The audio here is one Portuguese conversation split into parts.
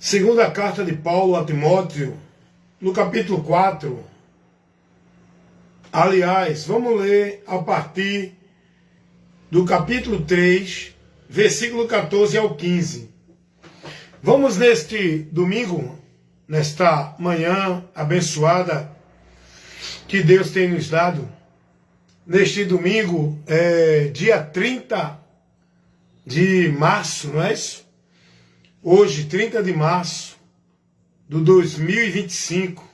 Segunda carta de Paulo a Timóteo, no capítulo 4. Aliás, vamos ler a partir do capítulo 3, versículo 14 ao 15. Vamos neste domingo, nesta manhã abençoada que Deus tem nos dado. Neste domingo, dia 30 de março, não é isso? Hoje, 30 de março de 2025.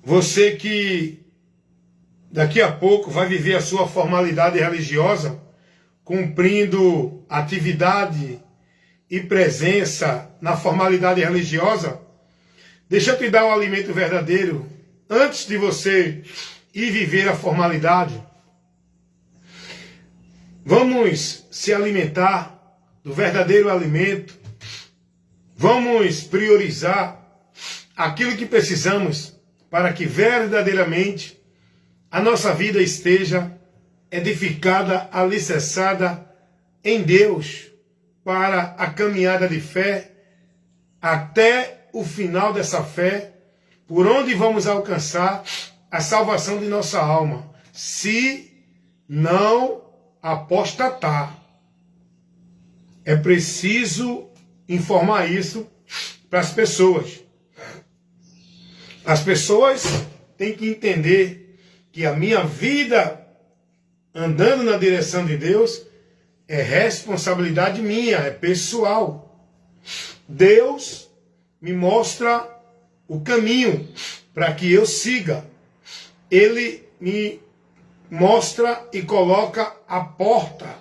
Você que daqui a pouco vai viver a sua formalidade religiosa, cumprindo atividade e presença na formalidade religiosa, deixa eu te dar um alimento verdadeiro antes de você ir viver a formalidade. Vamos se alimentar do verdadeiro alimento. Vamos priorizar aquilo que precisamos para que verdadeiramente a nossa vida esteja edificada, alicerçada em Deus para a caminhada de fé até o final dessa fé, por onde vamos alcançar a salvação de nossa alma, se não apostatar. É preciso informar isso para as pessoas. As pessoas têm que entender que a minha vida andando na direção de Deus é responsabilidade minha, é pessoal. Deus me mostra o caminho para que eu siga. Ele me mostra e coloca a porta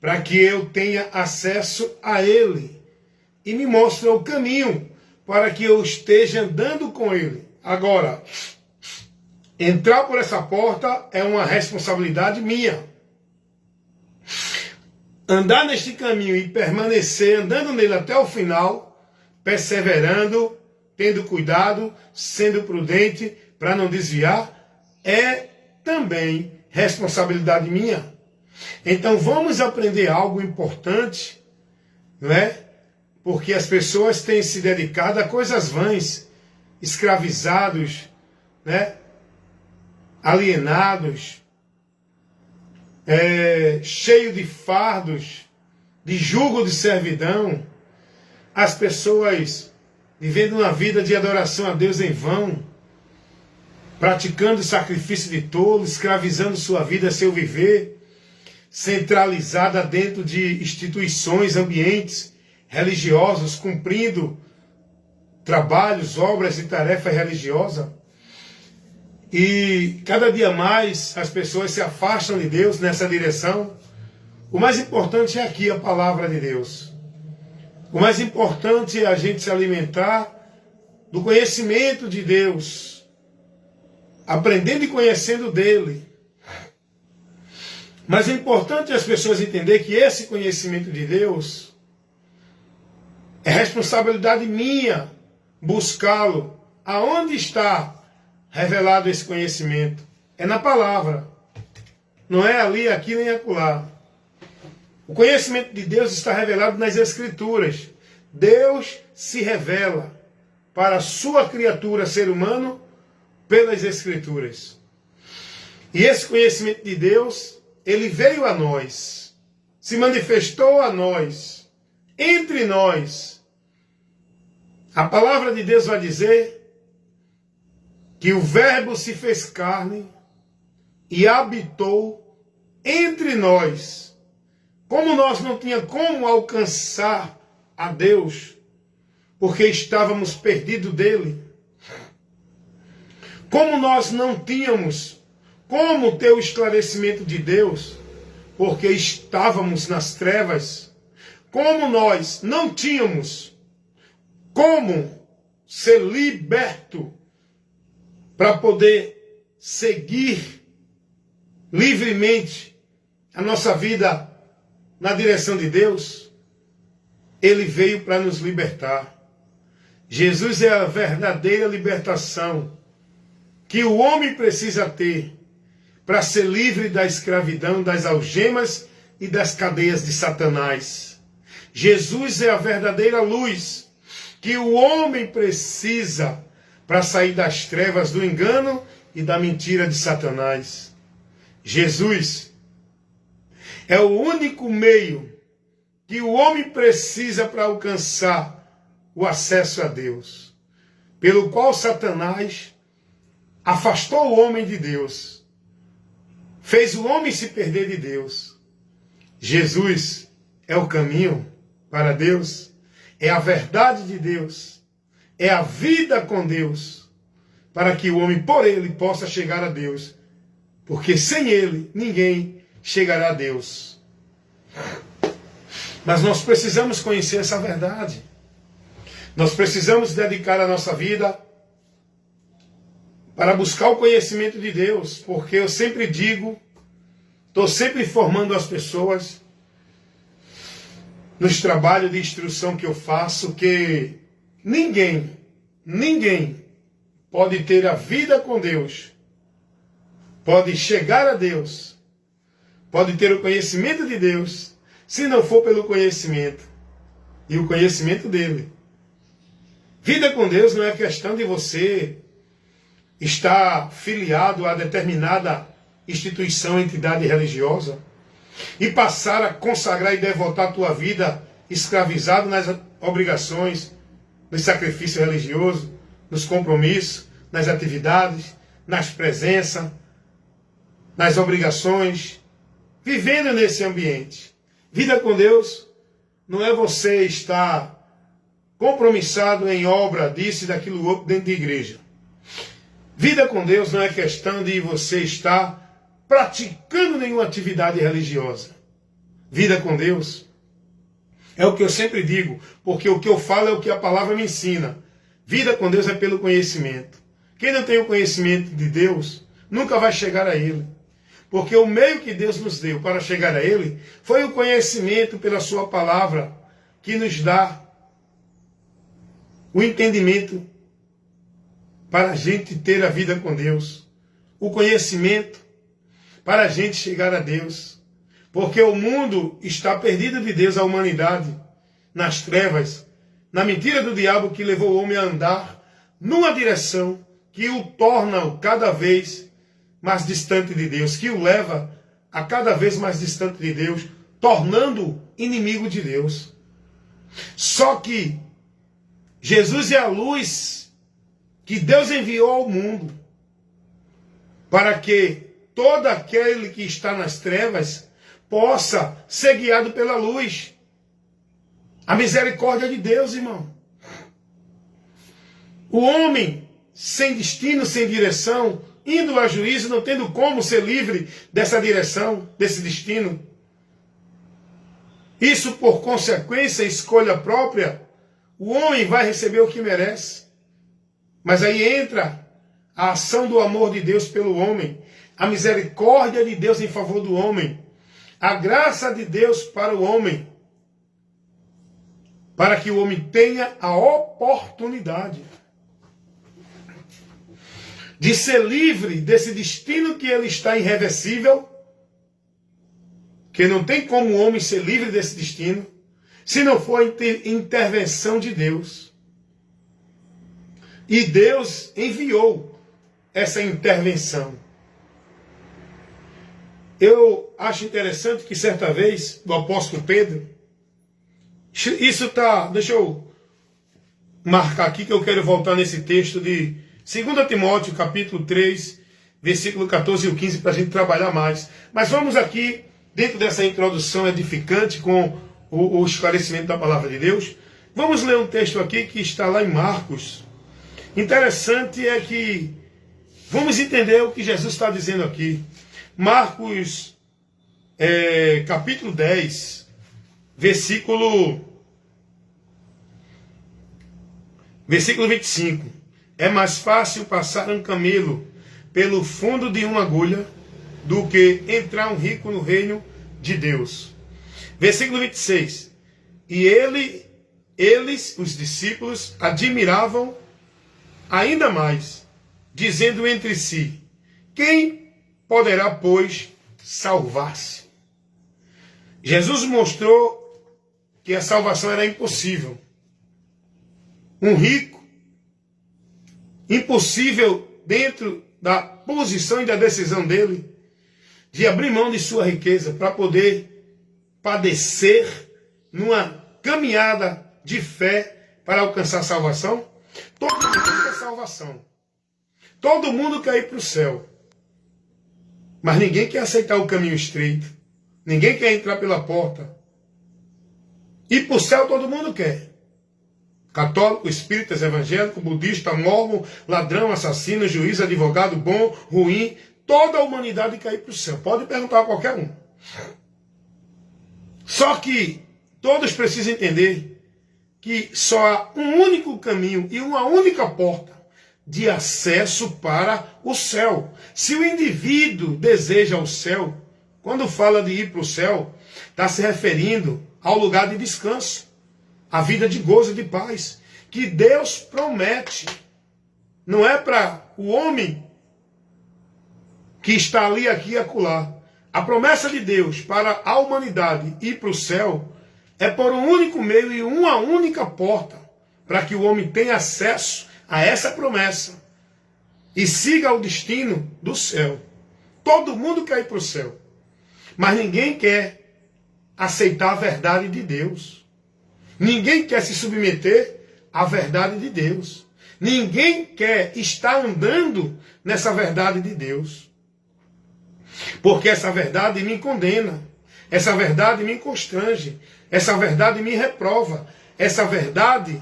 para que eu tenha acesso a Ele. E me mostra o caminho para que eu esteja andando com Ele. Agora, entrar por essa porta é uma responsabilidade minha. Andar neste caminho e permanecer andando nele até o final, perseverando, tendo cuidado, sendo prudente para não desviar, é também responsabilidade minha. Então vamos aprender algo importante, não é? Porque as pessoas têm se dedicado a coisas vãs, escravizados, né? Alienados, cheio de fardos, de jugo de servidão, as pessoas vivendo uma vida de adoração a Deus em vão, praticando sacrifício de tolo, escravizando sua vida, seu viver, centralizada dentro de instituições, ambientes religiosos, cumprindo trabalhos, obras e tarefas religiosas. E cada dia mais as pessoas se afastam de Deus nessa direção. O mais importante é aqui a palavra de Deus. O mais importante é a gente se alimentar do conhecimento de Deus, aprendendo e conhecendo dele. Mas é importante as pessoas entenderem que esse conhecimento de Deus é responsabilidade minha buscá-lo. Aonde está revelado esse conhecimento? É na palavra. Não é ali, aqui, nem acolá. O conhecimento de Deus está revelado nas Escrituras. Deus se revela para a sua criatura, ser humano, pelas Escrituras. E esse conhecimento de Deus, ele veio a nós, se manifestou a nós, entre nós. A palavra de Deus vai dizer que o Verbo se fez carne e habitou entre nós. Como nós não tínhamos como alcançar a Deus, porque estávamos perdidos dele. Como nós não tínhamos como ter o esclarecimento de Deus, porque estávamos nas trevas. Como nós não tínhamos como ser liberto para poder seguir livremente a nossa vida na direção de Deus, ele veio para nos libertar. Jesus é a verdadeira libertação que o homem precisa ter para ser livre da escravidão, das algemas e das cadeias de Satanás. Jesus é a verdadeira luz que o homem precisa para sair das trevas do engano e da mentira de Satanás. Jesus é o único meio que o homem precisa para alcançar o acesso a Deus, pelo qual Satanás afastou o homem de Deus, fez o homem se perder de Deus. Jesus é o caminho para Deus, é a verdade de Deus, é a vida com Deus, para que o homem, por ele, possa chegar a Deus, porque sem ele, ninguém chegará a Deus. Mas nós precisamos conhecer essa verdade. Nós precisamos dedicar a nossa vida para buscar o conhecimento de Deus, porque eu sempre digo, estou sempre formando as pessoas nos trabalhos de instrução que eu faço, que ninguém pode ter a vida com Deus, pode chegar a Deus, pode ter o conhecimento de Deus, se não for pelo conhecimento, e o conhecimento dele. Vida com Deus não é questão de você estar filiado a determinada instituição, entidade religiosa, e passar a consagrar e devotar a tua vida escravizado nas obrigações, no sacrifício religioso, nos compromissos, nas atividades, nas presenças, nas obrigações, vivendo nesse ambiente. Vida com Deus não é você estar compromissado em obra disso e daquilo outro dentro de igreja. Vida com Deus não é questão de você estar praticando nenhuma atividade religiosa. Vida com Deus é o que eu sempre digo, porque o que eu falo é o que a palavra me ensina. Vida com Deus é pelo conhecimento. Quem não tem o conhecimento de Deus nunca vai chegar a Ele. Porque o meio que Deus nos deu para chegar a Ele foi o conhecimento pela sua palavra, que nos dá o entendimento para a gente ter a vida com Deus. O conhecimento para a gente chegar a Deus. Porque o mundo está perdido de Deus, a humanidade, nas trevas, na mentira do diabo que levou o homem a andar numa direção que o torna cada vez mais distante de Deus, que o leva a cada vez mais distante de Deus, tornando-o inimigo de Deus. Só que Jesus é a luz que Deus enviou ao mundo para que todo aquele que está nas trevas possa ser guiado pela luz. A misericórdia de Deus, irmão. O homem sem destino, sem direção, indo a juízo, não tendo como ser livre dessa direção, desse destino. Isso por consequência, escolha própria, o homem vai receber o que merece. Mas aí entra a ação do amor de Deus pelo homem, a misericórdia de Deus em favor do homem, a graça de Deus para o homem, para que o homem tenha a oportunidade de ser livre desse destino que ele está irreversível, que não tem como o homem ser livre desse destino, se não for a intervenção de Deus. E Deus enviou essa intervenção. Eu acho interessante que certa vez, o apóstolo Pedro, isso está, deixa eu marcar aqui que eu quero voltar nesse texto de 2 Timóteo, capítulo 3, versículo 14 e 15, para a gente trabalhar mais. Mas vamos aqui, dentro dessa introdução edificante, com o esclarecimento da palavra de Deus, vamos ler um texto aqui que está lá em Marcos. Interessante é que vamos entender o que Jesus está dizendo aqui. Marcos, capítulo 10, versículo 25. É mais fácil passar um camelo pelo fundo de uma agulha do que entrar um rico no reino de Deus. Versículo 26. E eles, os discípulos, admiravam ainda mais, dizendo entre si: quem poderá, pois, salvar-se? Jesus mostrou que a salvação era impossível. Um rico, impossível dentro da posição e da decisão dele, de abrir mão de sua riqueza para poder padecer numa caminhada de fé para alcançar a salvação. Todo mundo quer salvação. Todo mundo quer ir para o céu. Mas ninguém quer aceitar o caminho estreito. Ninguém quer entrar pela porta. Ir para o céu todo mundo quer. Católico, espíritas, evangélico, budista, mormon, ladrão, assassino, juiz, advogado, bom, ruim. Toda a humanidade quer ir para o céu. Pode perguntar a qualquer um. Só que todos precisam entender que só há um único caminho e uma única porta de acesso para o céu. Se o indivíduo deseja o céu, quando fala de ir para o céu, está se referindo ao lugar de descanso, a vida de gozo e de paz, que Deus promete. Não é para o homem que está ali, aqui e acolá. A promessa de Deus para a humanidade ir para o céu é por um único meio e uma única porta, para que o homem tenha acesso a essa promessa e siga o destino do céu. Todo mundo quer ir para o céu, mas ninguém quer aceitar a verdade de Deus. Ninguém quer se submeter à verdade de Deus. Ninguém quer estar andando nessa verdade de Deus. Porque essa verdade me condena. Essa verdade me constrange. Essa verdade me reprova. Essa verdade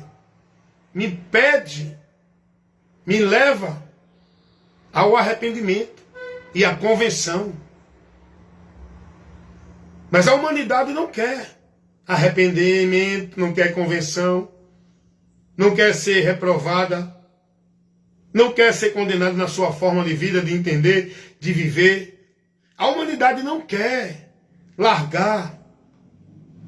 me pede, me leva ao arrependimento e à convenção. Mas a humanidade não quer arrependimento, não quer convenção, não quer ser reprovada, não quer ser condenada na sua forma de vida, de entender, de viver. A humanidade não quer largar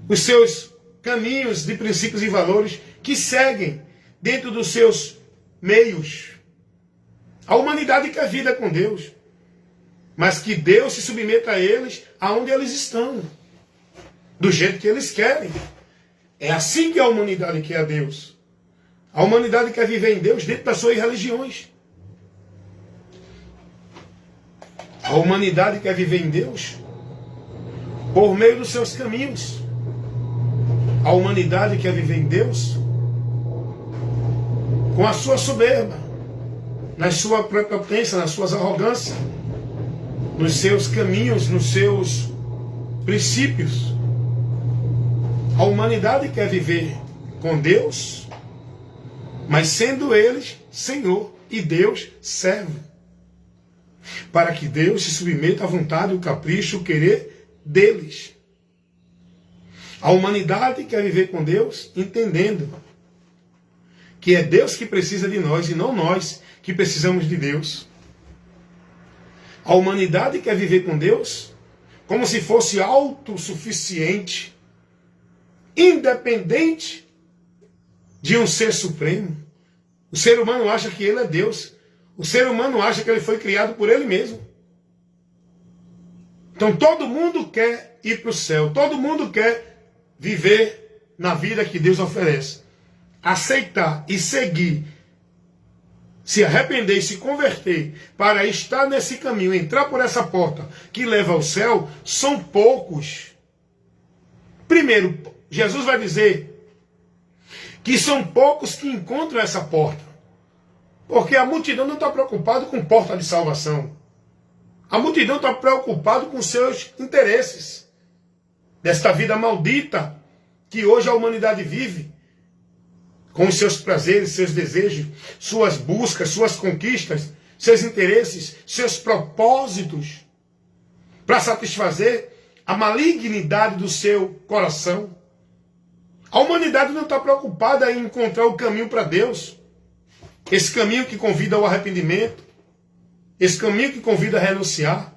os seus caminhos de princípios e valores que seguem dentro dos seus meios. A humanidade quer vida com Deus, mas que Deus se submeta a eles aonde eles estão, do jeito que eles querem. É assim que a humanidade quer a Deus. A humanidade quer viver em Deus dentro das suas religiões. A humanidade quer viver em Deus por meio dos seus caminhos. A humanidade quer viver em Deus com a sua soberba, na sua prepotência, nas suas arrogâncias, nos seus caminhos, nos seus princípios. A humanidade quer viver com Deus, mas sendo eles Senhor e Deus servo, para que Deus se submeta à vontade, o capricho, o querer deles. A humanidade quer viver com Deus entendendo que é Deus que precisa de nós e não nós que precisamos de Deus. A humanidade quer viver com Deus como se fosse autossuficiente, independente de um ser supremo. O ser humano acha que ele é Deus. O ser humano acha que ele foi criado por ele mesmo. Então todo mundo quer ir para o céu. Todo mundo quer viver na vida que Deus oferece. Aceitar e seguir, se arrepender e se converter para estar nesse caminho, entrar por essa porta que leva ao céu, são poucos. Primeiro, Jesus vai dizer que são poucos que encontram essa porta. Porque a multidão não está preocupada com porta de salvação. A multidão está preocupada com seus interesses. Desta vida maldita que hoje a humanidade vive. Com os seus prazeres, seus desejos, suas buscas, suas conquistas, seus interesses, seus propósitos. Para satisfazer a malignidade do seu coração. A humanidade não está preocupada em encontrar o caminho para Deus. Esse caminho que convida ao arrependimento. Esse caminho que convida a renunciar.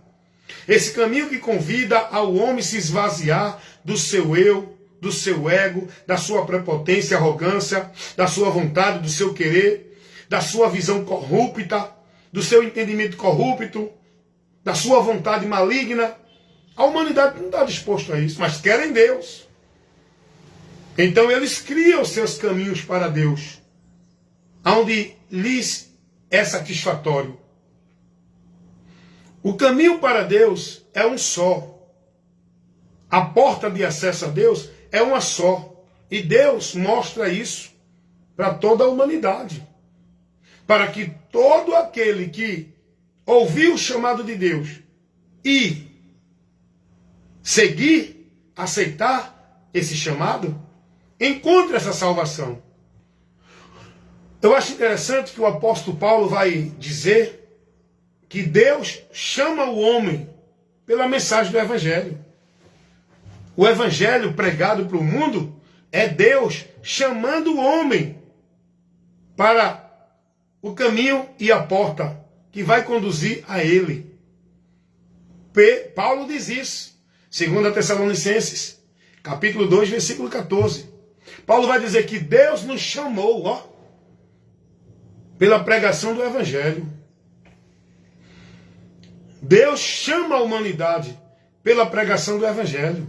Esse caminho que convida ao homem se esvaziar do seu eu, do seu ego, da sua prepotência e arrogância, da sua vontade, do seu querer, da sua visão corrupta, do seu entendimento corrupto, da sua vontade maligna. A humanidade não está disposta a isso, mas querem Deus. Então eles criam seus caminhos para Deus, onde lhes é satisfatório. O caminho para Deus é um só. A porta de acesso a Deus é uma só. E Deus mostra isso para toda a humanidade. Para que todo aquele que ouvir o chamado de Deus e seguir, aceitar esse chamado, encontre essa salvação. Eu acho interessante que o apóstolo Paulo vai dizer que Deus chama o homem pela mensagem do Evangelho. O Evangelho pregado para o mundo é Deus chamando o homem para o caminho e a porta que vai conduzir a ele. Paulo diz isso, 2 Tessalonicenses, capítulo 2, versículo 14. Paulo vai dizer que Deus nos chamou, pela pregação do Evangelho. Deus chama a humanidade pela pregação do Evangelho.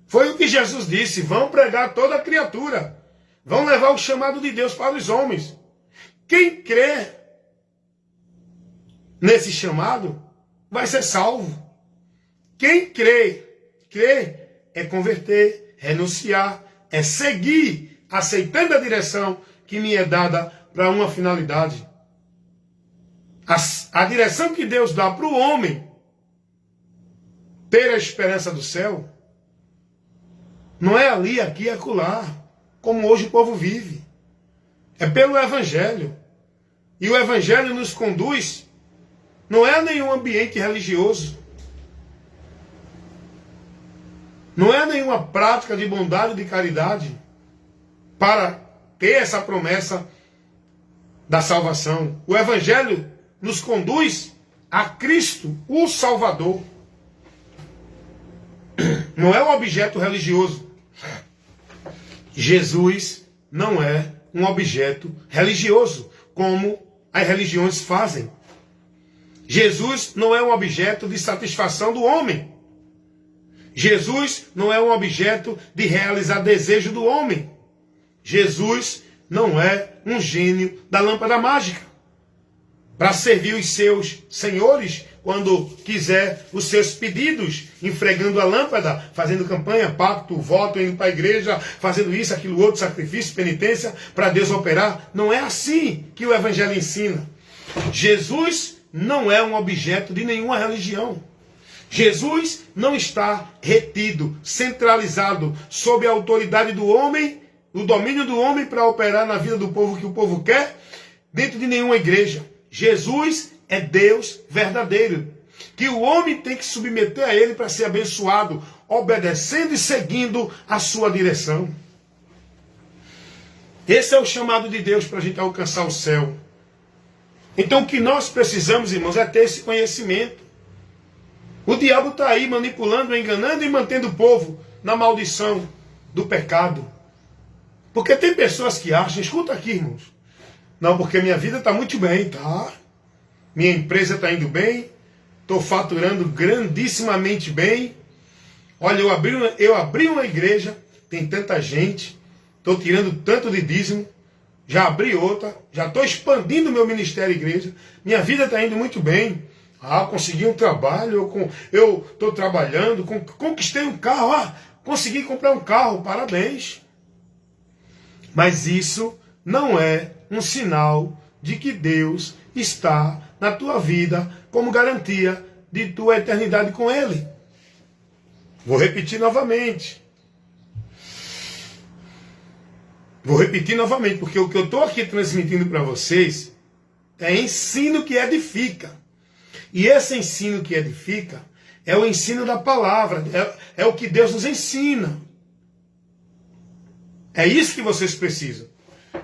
Foi o que Jesus disse: vão pregar toda a criatura. Vão levar o chamado de Deus para os homens. Quem crê nesse chamado vai ser salvo. Quem crê é converter, renunciar, é seguir, aceitando a direção que me é dada para uma finalidade. A direção que Deus dá para o homem ter a esperança do céu não é ali, aqui e acolá, como hoje o povo vive. É pelo Evangelho. E o Evangelho nos conduz, não é a nenhum ambiente religioso. Não é nenhuma prática de bondade e de caridade para ter essa promessa da salvação. O Evangelho nos conduz a Cristo, o Salvador. Não é um objeto religioso. Jesus não é um objeto religioso, como as religiões fazem. Jesus não é um objeto de satisfação do homem. Jesus não é um objeto de realizar desejo do homem. Jesus não é um gênio da lâmpada mágica para servir os seus senhores quando quiser os seus pedidos, enfregando a lâmpada, fazendo campanha, pacto, voto, indo para a igreja, fazendo isso, aquilo, outro, sacrifício, penitência, para Deus operar. Não é assim que o Evangelho ensina. Jesus não é um objeto de nenhuma religião. Jesus não está retido, centralizado, sob a autoridade do homem, o domínio do homem para operar na vida do povo que o povo quer, dentro de nenhuma igreja. Jesus é Deus verdadeiro, que o homem tem que submeter a ele para ser abençoado, obedecendo e seguindo a sua direção. Esse é o chamado de Deus para a gente alcançar o céu. Então o que nós precisamos, irmãos, é ter esse conhecimento. O diabo está aí manipulando, enganando e mantendo o povo na maldição do pecado. Porque tem pessoas que acham, escuta aqui, irmãos, não, porque minha vida está muito bem, tá? Minha empresa está indo bem, estou faturando grandissimamente bem. Olha, eu abri uma igreja, tem tanta gente, estou tirando tanto de dízimo, já abri outra, já estou expandindo meu ministério igreja, minha vida está indo muito bem. Consegui um trabalho, eu estou trabalhando, conquistei um carro, consegui comprar um carro, parabéns. Mas isso não é um sinal de que Deus está na tua vida como garantia de tua eternidade com Ele. Vou repetir novamente. Porque o que eu estou aqui transmitindo para vocês é ensino que edifica. E esse ensino que edifica é o ensino da palavra, é o que Deus nos ensina. É isso que vocês precisam.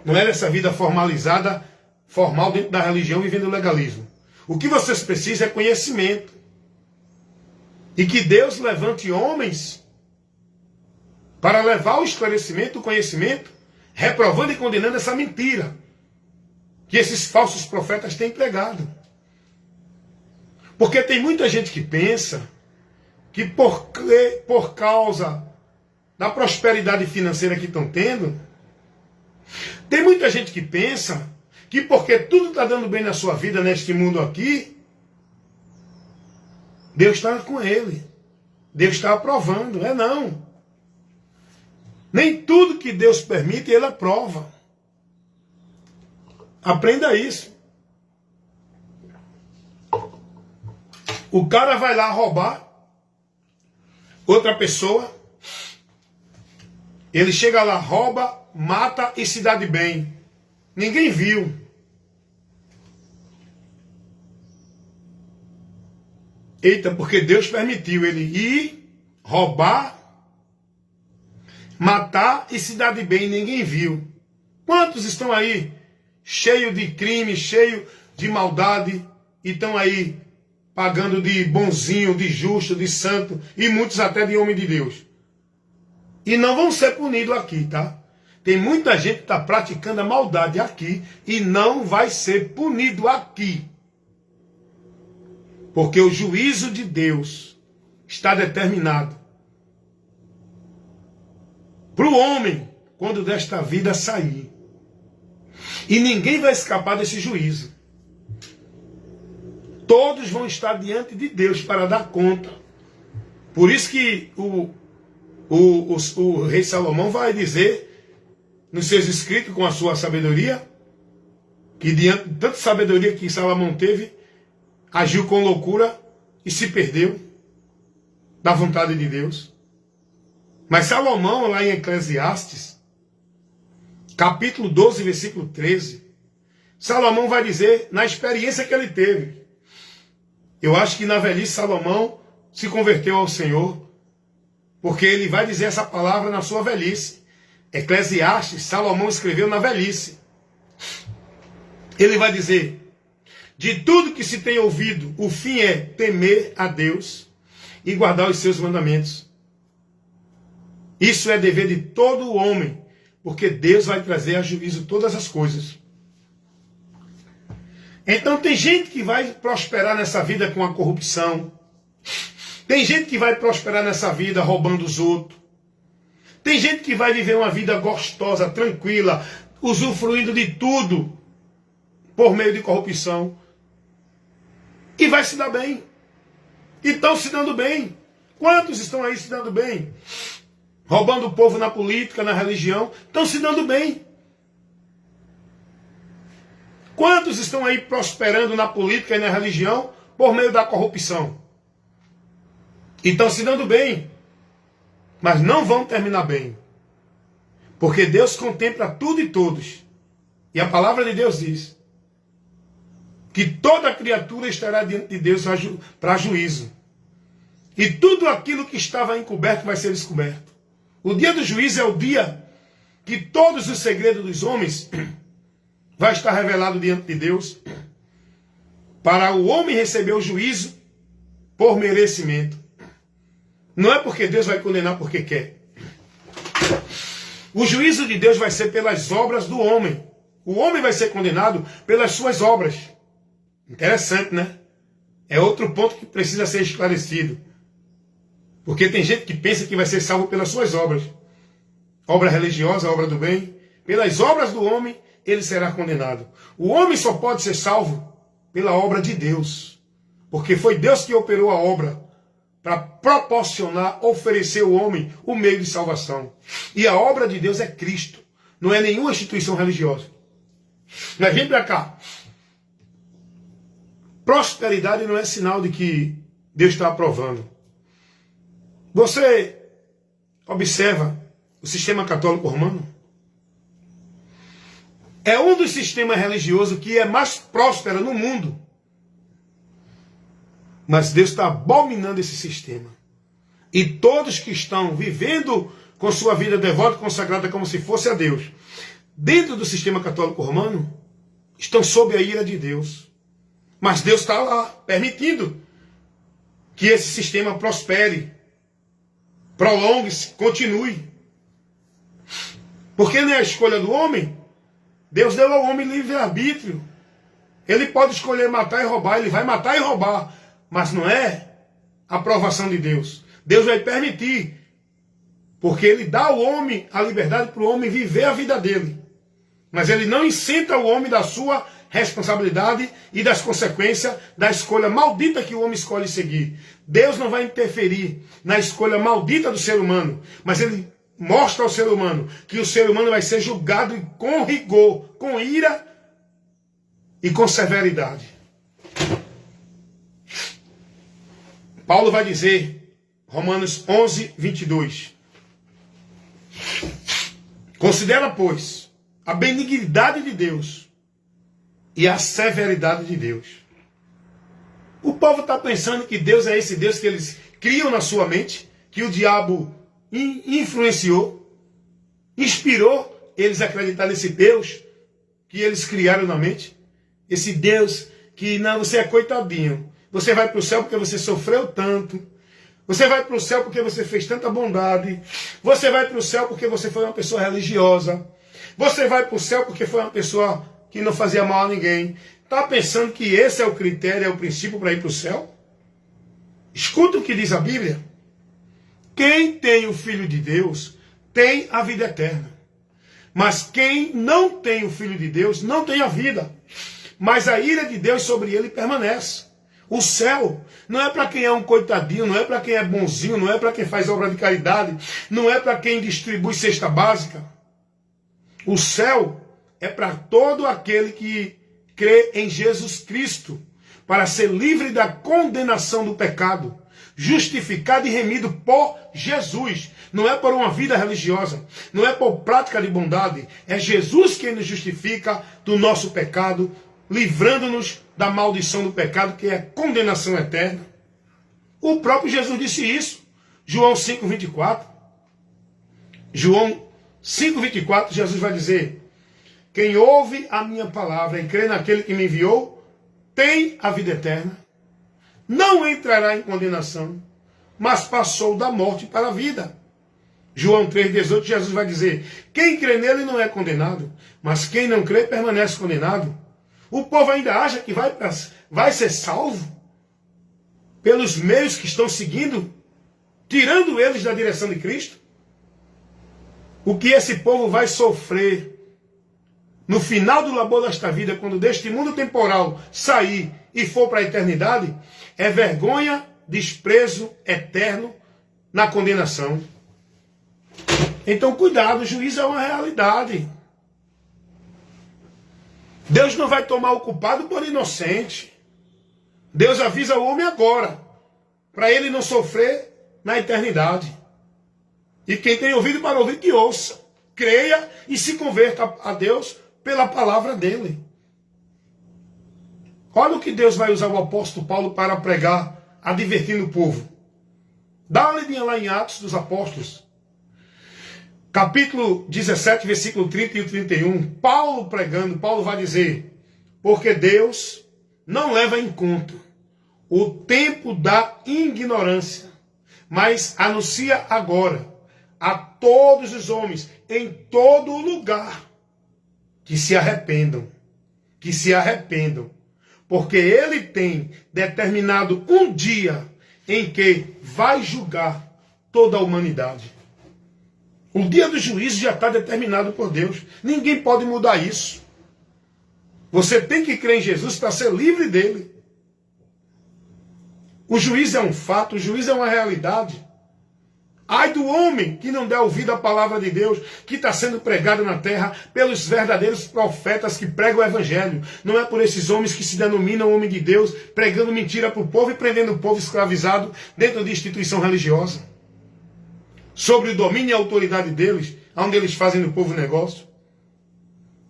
Não é essa vida formalizada, formal dentro da religião, vivendo o legalismo. O que vocês precisam é conhecimento. E que Deus levante homens para levar o esclarecimento, o conhecimento, reprovando e condenando essa mentira que esses falsos profetas têm pregado. Porque tem muita gente que pensa que por causa da prosperidade financeira que estão tendo. Tem muita gente que pensa que porque tudo está dando bem na sua vida, neste mundo aqui, Deus está com ele. Deus está aprovando. Não. Nem tudo que Deus permite, ele aprova. Aprenda isso. O cara vai lá roubar outra pessoa. Ele chega lá, rouba, mata e se dá de bem. Ninguém viu. Eita, porque Deus permitiu ele ir, roubar, matar e se dar de bem. Ninguém viu. Quantos estão aí cheio de crime, cheio de maldade e estão aí pagando de bonzinho, de justo, de santo e muitos até de homem de Deus? E não vão ser punidos aqui, tá? Tem muita gente que está praticando a maldade aqui e não vai ser punido aqui. Porque o juízo de Deus está determinado para o homem quando desta vida sair. E ninguém vai escapar desse juízo. Todos vão estar diante de Deus para dar conta. Por isso que o rei Salomão vai dizer nos seus escritos, com a sua sabedoria, que diante de tanta sabedoria que Salomão teve, agiu com loucura e se perdeu da vontade de Deus. Mas Salomão, lá em Eclesiastes, capítulo 12, versículo 13, Salomão vai dizer, na experiência que ele teve, eu acho que na velhice Salomão se converteu ao Senhor, porque ele vai dizer essa palavra na sua velhice. Eclesiastes, Salomão escreveu na velhice. Ele vai dizer, de tudo que se tem ouvido, o fim é temer a Deus e guardar os seus mandamentos. Isso é dever de todo homem, porque Deus vai trazer a juízo todas as coisas. Então tem gente que vai prosperar nessa vida com a corrupção. Tem gente que vai prosperar nessa vida roubando os outros. Tem gente que vai viver uma vida gostosa, tranquila, usufruindo de tudo por meio de corrupção. E vai se dar bem. E estão se dando bem. Quantos estão aí se dando bem? Roubando o povo na política, na religião. Estão se dando bem. Quantos estão aí prosperando na política e na religião por meio da corrupção? E estão se dando bem. Mas não vão terminar bem. Porque Deus contempla tudo e todos. E a palavra de Deus diz que toda criatura estará diante de Deus para juízo. E tudo aquilo que estava encoberto vai ser descoberto. O dia do juízo é o dia que todos os segredos dos homens vai estar revelado diante de Deus, para o homem receber o juízo por merecimento. Não é porque Deus vai condenar porque quer. O juízo de Deus vai ser pelas obras do homem. O homem vai ser condenado pelas suas obras. Interessante, né? É outro ponto que precisa ser esclarecido. Porque tem gente que pensa que vai ser salvo pelas suas obras. Obra religiosa, obra do bem. Pelas obras do homem, ele será condenado. O homem só pode ser salvo pela obra de Deus. Porque foi Deus que operou a obra para proporcionar, oferecer ao homem o meio de salvação. E a obra de Deus é Cristo. Não é nenhuma instituição religiosa. Mas vem para cá. Prosperidade não é sinal de que Deus está aprovando. Você observa o sistema católico romano? É um dos sistemas religiosos que é mais próspero no mundo. Mas Deus está abominando esse sistema. E todos que estão vivendo com sua vida devota e consagrada como se fosse a Deus, dentro do sistema católico romano, estão sob a ira de Deus. Mas Deus está lá, permitindo que esse sistema prospere, prolongue-se, continue. Porque não é a escolha do homem. Deus deu ao homem livre-arbítrio. Ele pode escolher matar e roubar, ele vai matar e roubar. Mas não é a aprovação de Deus. Deus vai permitir Porque ele dá ao homem a liberdade para o homem viver a vida dele. Mas ele não isenta o homem da sua responsabilidade e das consequências da escolha maldita que o homem escolhe seguir. Deus não vai interferir na escolha maldita do ser humano, mas ele mostra ao ser humano que o ser humano vai ser julgado com rigor, com ira e com severidade. Paulo vai dizer, Romanos 11, 22. Considera, pois, a benignidade de Deus e a severidade de Deus. O povo está pensando que Deus é esse Deus que eles criam na sua mente, que o diabo influenciou, inspirou eles a acreditar nesse Deus que eles criaram na mente. Esse Deus que, não, você é coitadinho. Você vai para o céu porque você sofreu tanto. Você vai para o céu porque você fez tanta bondade. Você vai para o céu porque você foi uma pessoa religiosa. Você vai para o céu porque foi uma pessoa que não fazia mal a ninguém. Está pensando que esse é o critério, é o princípio para ir para o céu? Escuta o que diz a Bíblia. Quem tem o Filho de Deus tem a vida eterna. Mas quem não tem o Filho de Deus não tem a vida. Mas a ira de Deus sobre ele permanece. O céu não é para quem é um coitadinho, não é para quem é bonzinho, não é para quem faz obra de caridade, não é para quem distribui cesta básica. O céu é para todo aquele que crê em Jesus Cristo, para ser livre da condenação do pecado, justificado e remido por Jesus. Não é por uma vida religiosa, não é por prática de bondade, é Jesus quem nos justifica do nosso pecado, livrando-nos da maldição do pecado, que é condenação eterna. O próprio Jesus disse isso. João 5,24. João 5,24, Jesus vai dizer: quem ouve a minha palavra e crê naquele que me enviou, tem a vida eterna. Não entrará em condenação, mas passou da morte para a vida. João 3,18, Jesus vai dizer: quem crê nele não é condenado, mas quem não crê permanece condenado. O povo ainda acha que vai ser salvo pelos meios que estão seguindo, tirando eles da direção de Cristo. O que esse povo vai sofrer no final do labor desta vida, quando deste mundo temporal sair e for para a eternidade, é vergonha, desprezo eterno na condenação. Então cuidado, o juízo é uma realidade. Deus não vai tomar o culpado por inocente. Deus avisa o homem agora, para ele não sofrer na eternidade. E quem tem ouvido para ouvir, que ouça, creia e se converta a Deus pela palavra dele. Olha o que Deus vai usar o apóstolo Paulo para pregar, advertindo o povo. Dá uma lidinha lá em Atos dos Apóstolos. Capítulo 17, versículo 30 e 31, Paulo pregando, Paulo vai dizer: porque Deus não leva em conta o tempo da ignorância, mas anuncia agora a todos os homens, em todo lugar, que se arrependam, porque ele tem determinado um dia em que vai julgar toda a humanidade. O dia do juízo já está determinado por Deus. Ninguém pode mudar isso. Você tem que crer em Jesus para ser livre dele. O juízo é um fato, o juízo é uma realidade. Ai do homem que não der ouvido à palavra de Deus, que está sendo pregada na terra pelos verdadeiros profetas que pregam o evangelho. Não é por esses homens que se denominam homem de Deus, pregando mentira para o povo e prendendo o povo escravizado dentro de instituição religiosa. Sobre o domínio e a autoridade deles, onde eles fazem do povo negócio.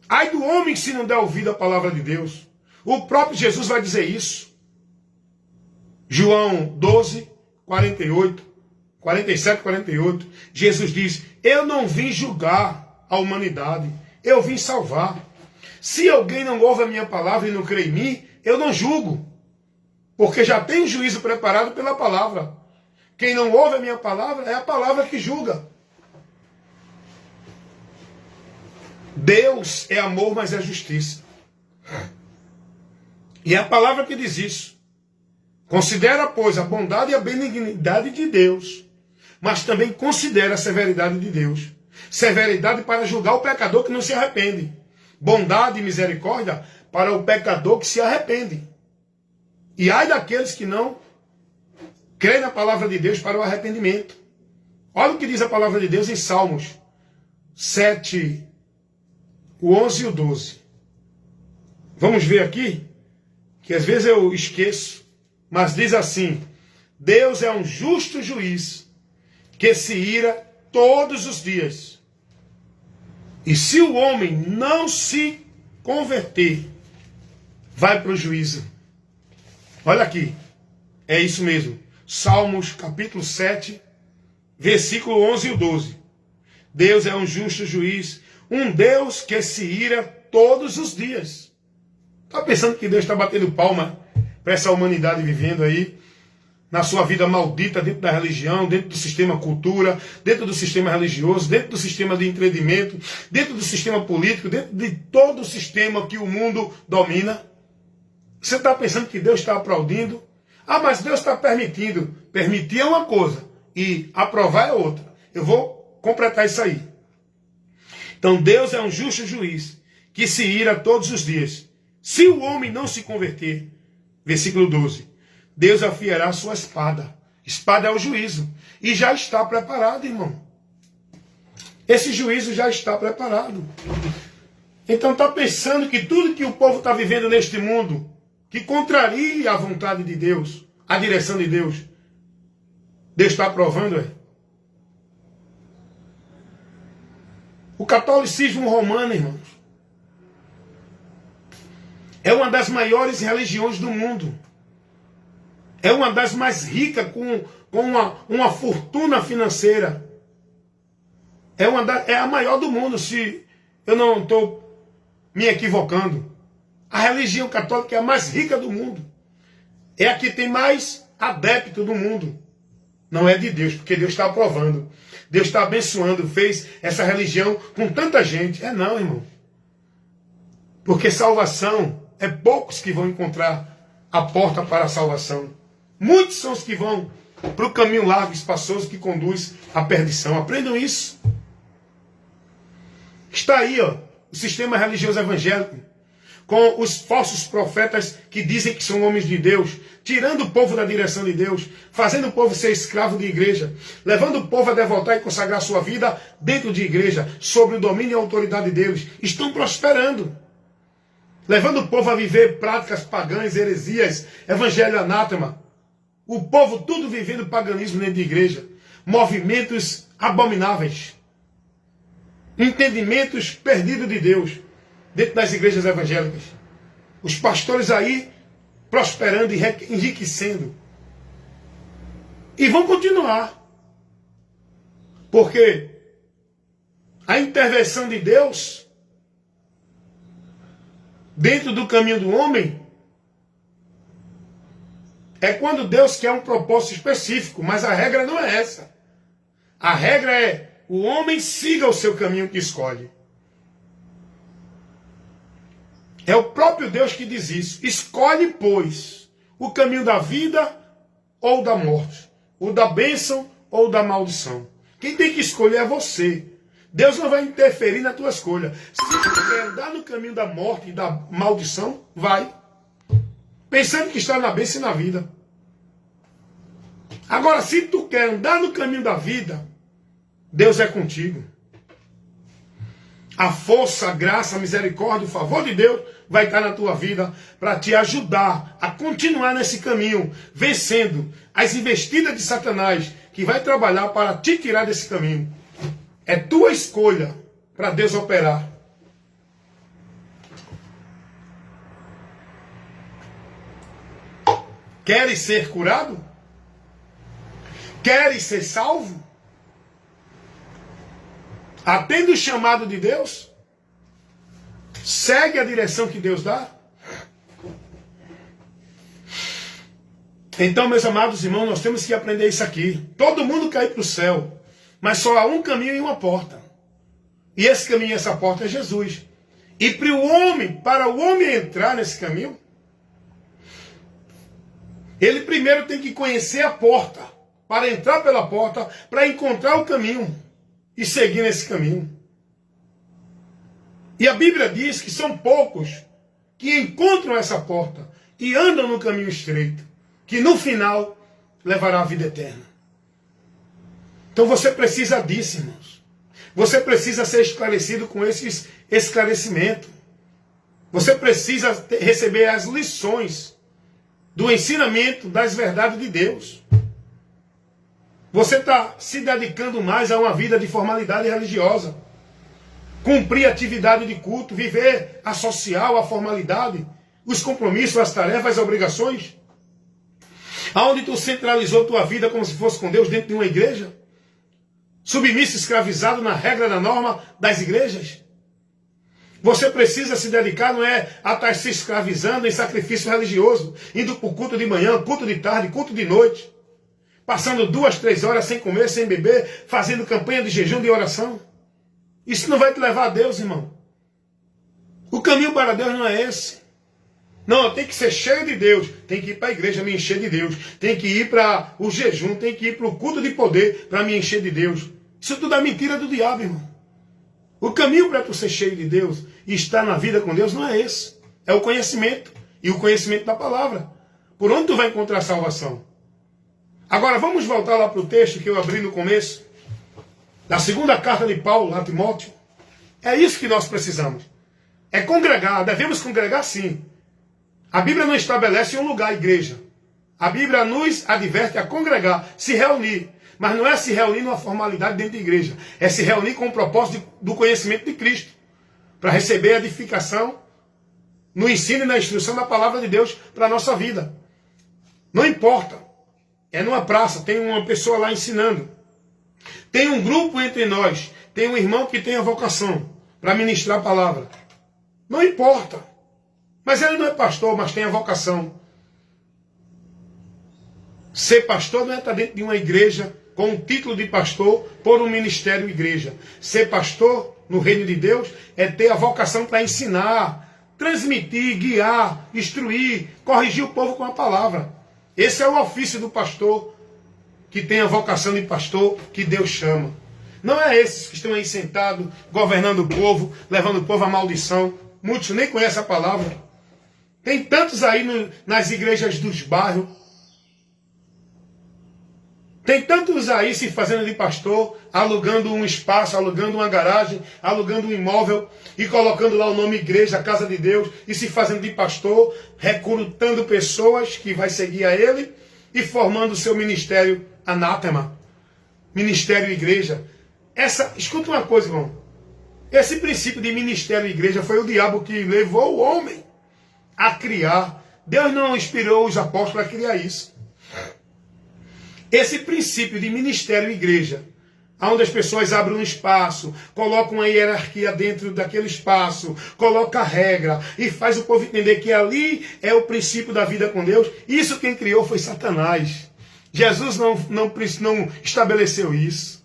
Ai do homem se não der ouvido à palavra de Deus. O próprio Jesus vai dizer isso. João 12, 48, 47, 48. Jesus diz: eu não vim julgar a humanidade, eu vim salvar. Se alguém não ouve a minha palavra e não crê em mim, eu não julgo. Porque já tem um juízo preparado pela palavra. Quem não ouve a minha palavra é a palavra que julga. Deus é amor, mas é justiça. E é a palavra que diz isso. Considera, pois, a bondade e a benignidade de Deus, mas também considera a severidade de Deus. Severidade para julgar o pecador que não se arrepende. Bondade e misericórdia para o pecador que se arrepende. E ai daqueles que não creem na palavra de Deus para o arrependimento. Olha o que diz a palavra de Deus em Salmos 7, o 11 e o 12. Vamos ver aqui, que às vezes eu esqueço, mas diz assim: Deus é um justo juiz que se ira todos os dias. E se o homem não se converter, vai para o juízo. Olha aqui, é isso mesmo. Salmos capítulo 7, versículo 11 e 12. Deus é um justo juiz, um Deus que se ira todos os dias. Está pensando que Deus está batendo palma para essa humanidade vivendo aí na sua vida maldita, dentro da religião, dentro do sistema cultura, dentro do sistema religioso, dentro do sistema de entretenimento, dentro do sistema político, dentro de todo o sistema que o mundo domina? Você está pensando que Deus está aplaudindo? Ah, mas Deus está permitindo. Permitir é uma coisa e aprovar é outra. Eu vou completar isso aí. Então Deus é um justo juiz que se ira todos os dias. Se o homem não se converter, versículo 12, Deus afiará a sua espada. Espada é o juízo. E já está preparado, irmão. Esse juízo já está preparado. Então está pensando que tudo que o povo está vivendo neste mundo, que contraria a vontade de Deus, a direção de Deus, Deus está aprovando, é? O catolicismo romano, irmãos, é uma das maiores religiões do mundo. É uma das mais ricas, com uma fortuna financeira. É a maior do mundo, se eu não estou me equivocando. A religião católica é a mais rica do mundo. É a que tem mais adepto do mundo. Não é de Deus, porque Deus está aprovando. Deus está abençoando, fez essa religião com tanta gente. É não, irmão. Porque salvação, é poucos que vão encontrar a porta para a salvação. Muitos são os que vão para o caminho largo e espaçoso que conduz à perdição. Aprendam isso. Está aí, ó, o sistema religioso evangélico, com os falsos profetas que dizem que são homens de Deus, tirando o povo da direção de Deus, fazendo o povo ser escravo de igreja, levando o povo a devotar e consagrar sua vida dentro de igreja, sob o domínio e a autoridade deles. Estão prosperando. Levando o povo a viver práticas pagãs, heresias, evangelho anátema. O povo tudo vivendo paganismo dentro de igreja. Movimentos abomináveis. Entendimentos perdidos de Deus dentro das igrejas evangélicas. Os pastores aí prosperando e enriquecendo. E vão continuar. Porque a intervenção de Deus dentro do caminho do homem é quando Deus quer um propósito específico, mas a regra não é essa. A regra é o homem siga o seu caminho que escolhe. É o próprio Deus que diz isso. Escolhe, pois, o caminho da vida ou da morte, o da bênção ou da maldição. Quem tem que escolher é você. Deus não vai interferir na tua escolha. Se você quer andar no caminho da morte e da maldição, vai. Pensando que está na bênção e na vida. Agora, se tu quer andar no caminho da vida, Deus é contigo. A força, a graça, a misericórdia, o favor de Deus vai estar na tua vida para te ajudar a continuar nesse caminho, vencendo as investidas de Satanás, que vai trabalhar para te tirar desse caminho. É tua escolha para Deus operar. Queres ser curado? Queres ser salvo? Atende o chamado de Deus? Segue a direção que Deus dá? Então, meus amados irmãos, nós temos que aprender isso aqui. Todo mundo quer ir para o céu, mas só há um caminho e uma porta. E esse caminho e essa porta é Jesus. E para o homem entrar nesse caminho, ele primeiro tem que conhecer a porta. para entrar pela porta, para encontrar o caminho e seguir nesse caminho. E a Bíblia diz que são poucos que encontram essa porta e andam no caminho estreito, que no final levará à vida eterna. Então você precisa disso, irmãos. Você precisa ser esclarecido com esse esclarecimento. Você precisa receber as lições do ensinamento das verdades de Deus. Você está se dedicando mais a uma vida de formalidade religiosa. Cumprir atividade de culto, viver a social, a formalidade, os compromissos, as tarefas, as obrigações. Aonde tu centralizou tua vida como se fosse com Deus dentro de uma igreja? Submisso, escravizado na regra, da norma das igrejas? Você precisa se dedicar, não é a estar se escravizando em sacrifício religioso, indo para o culto de manhã, culto de tarde, culto de noite, passando 2, 3 horas sem comer, sem beber, fazendo campanha de jejum, de oração. Isso não vai te levar a Deus, irmão. O caminho para Deus não é esse. Não, tem que ser cheio de Deus. Tem que ir para a igreja me encher de Deus. Tem que ir para o jejum. Tem que ir para o culto de poder para me encher de Deus. Isso tudo é mentira do diabo, irmão. O caminho para tu ser cheio de Deus e estar na vida com Deus não é esse. É o conhecimento. E o conhecimento da palavra. Por onde tu vai encontrar salvação? Agora vamos voltar lá para o texto que eu abri no começo. Da segunda carta de Paulo a Timóteo. É isso que nós precisamos. É congregar. Devemos congregar sim. A Bíblia não estabelece um lugar, a igreja. A Bíblia nos adverte a congregar, se reunir. Mas não é se reunir numa formalidade dentro da igreja. É se reunir com o propósito do conhecimento de Cristo. Para receber a edificação no ensino e na instrução da palavra de Deus para a nossa vida. Não importa. É numa praça, tem uma pessoa lá ensinando. Tem um grupo entre nós, tem um irmão que tem a vocação para ministrar a palavra. Não importa. Mas ele não é pastor, mas tem a vocação. Ser pastor não é estar dentro de uma igreja com o título de pastor por um ministério igreja. Ser pastor no reino de Deus é ter a vocação para ensinar, transmitir, guiar, instruir, corrigir o povo com a palavra. Esse é o ofício do pastor que tem a vocação de pastor que Deus chama. Não é esses que estão aí sentados, governando o povo, levando o povo à maldição. Muitos nem conhecem a palavra. Tem tantos aí nas igrejas dos bairros. Tem tantos aí se fazendo de pastor, alugando um espaço, alugando uma garagem, alugando um imóvel e colocando lá o nome igreja, casa de Deus, e se fazendo de pastor, recrutando pessoas que vai seguir a ele e formando o seu ministério anátema, ministério igreja. Escuta uma coisa, irmão. Esse princípio de ministério igreja foi o diabo que levou o homem a criar. Deus não inspirou os apóstolos a criar isso. Esse princípio de ministério igreja, onde as pessoas abrem um espaço, colocam uma hierarquia dentro daquele espaço, coloca a regra e faz o povo entender que ali é o princípio da vida com Deus. Isso quem criou foi Satanás. Jesus não estabeleceu isso.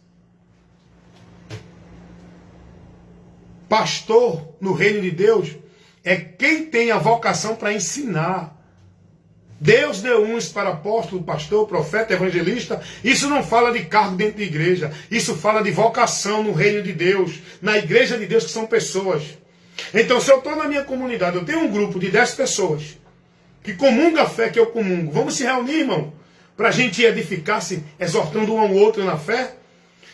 Pastor no reino de Deus é quem tem a vocação para ensinar. Deus deu uns para apóstolo, pastor, profeta, evangelista. Isso não fala de cargo dentro da igreja. Isso fala de vocação no reino de Deus. Na igreja de Deus, que são pessoas. Então, se eu estou na minha comunidade, eu tenho um grupo de 10 pessoas que comungam a fé que eu comungo. Vamos se reunir, irmão, para a gente edificar-se, exortando um ao outro na fé.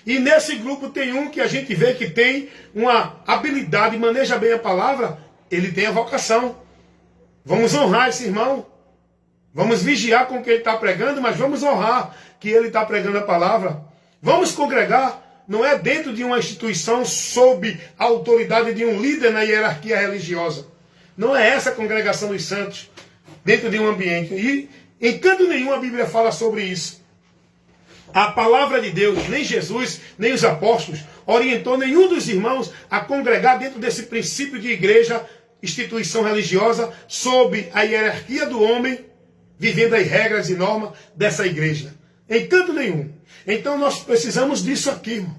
E nesse grupo tem um que a gente vê que tem uma habilidade, maneja bem a palavra, ele tem a vocação. Vamos honrar esse irmão. Vamos vigiar com o que ele está pregando, mas vamos honrar que ele está pregando a palavra. Vamos congregar, não é dentro de uma instituição sob a autoridade de um líder na hierarquia religiosa. Não é essa a congregação dos santos, dentro de um ambiente. E em canto nenhum a Bíblia fala sobre isso. A palavra de Deus, nem Jesus, nem os apóstolos, orientou nenhum dos irmãos a congregar dentro desse princípio de igreja, instituição religiosa, sob a hierarquia do homem, vivendo as regras e normas dessa igreja. Em canto nenhum. Então nós precisamos disso aqui, irmão.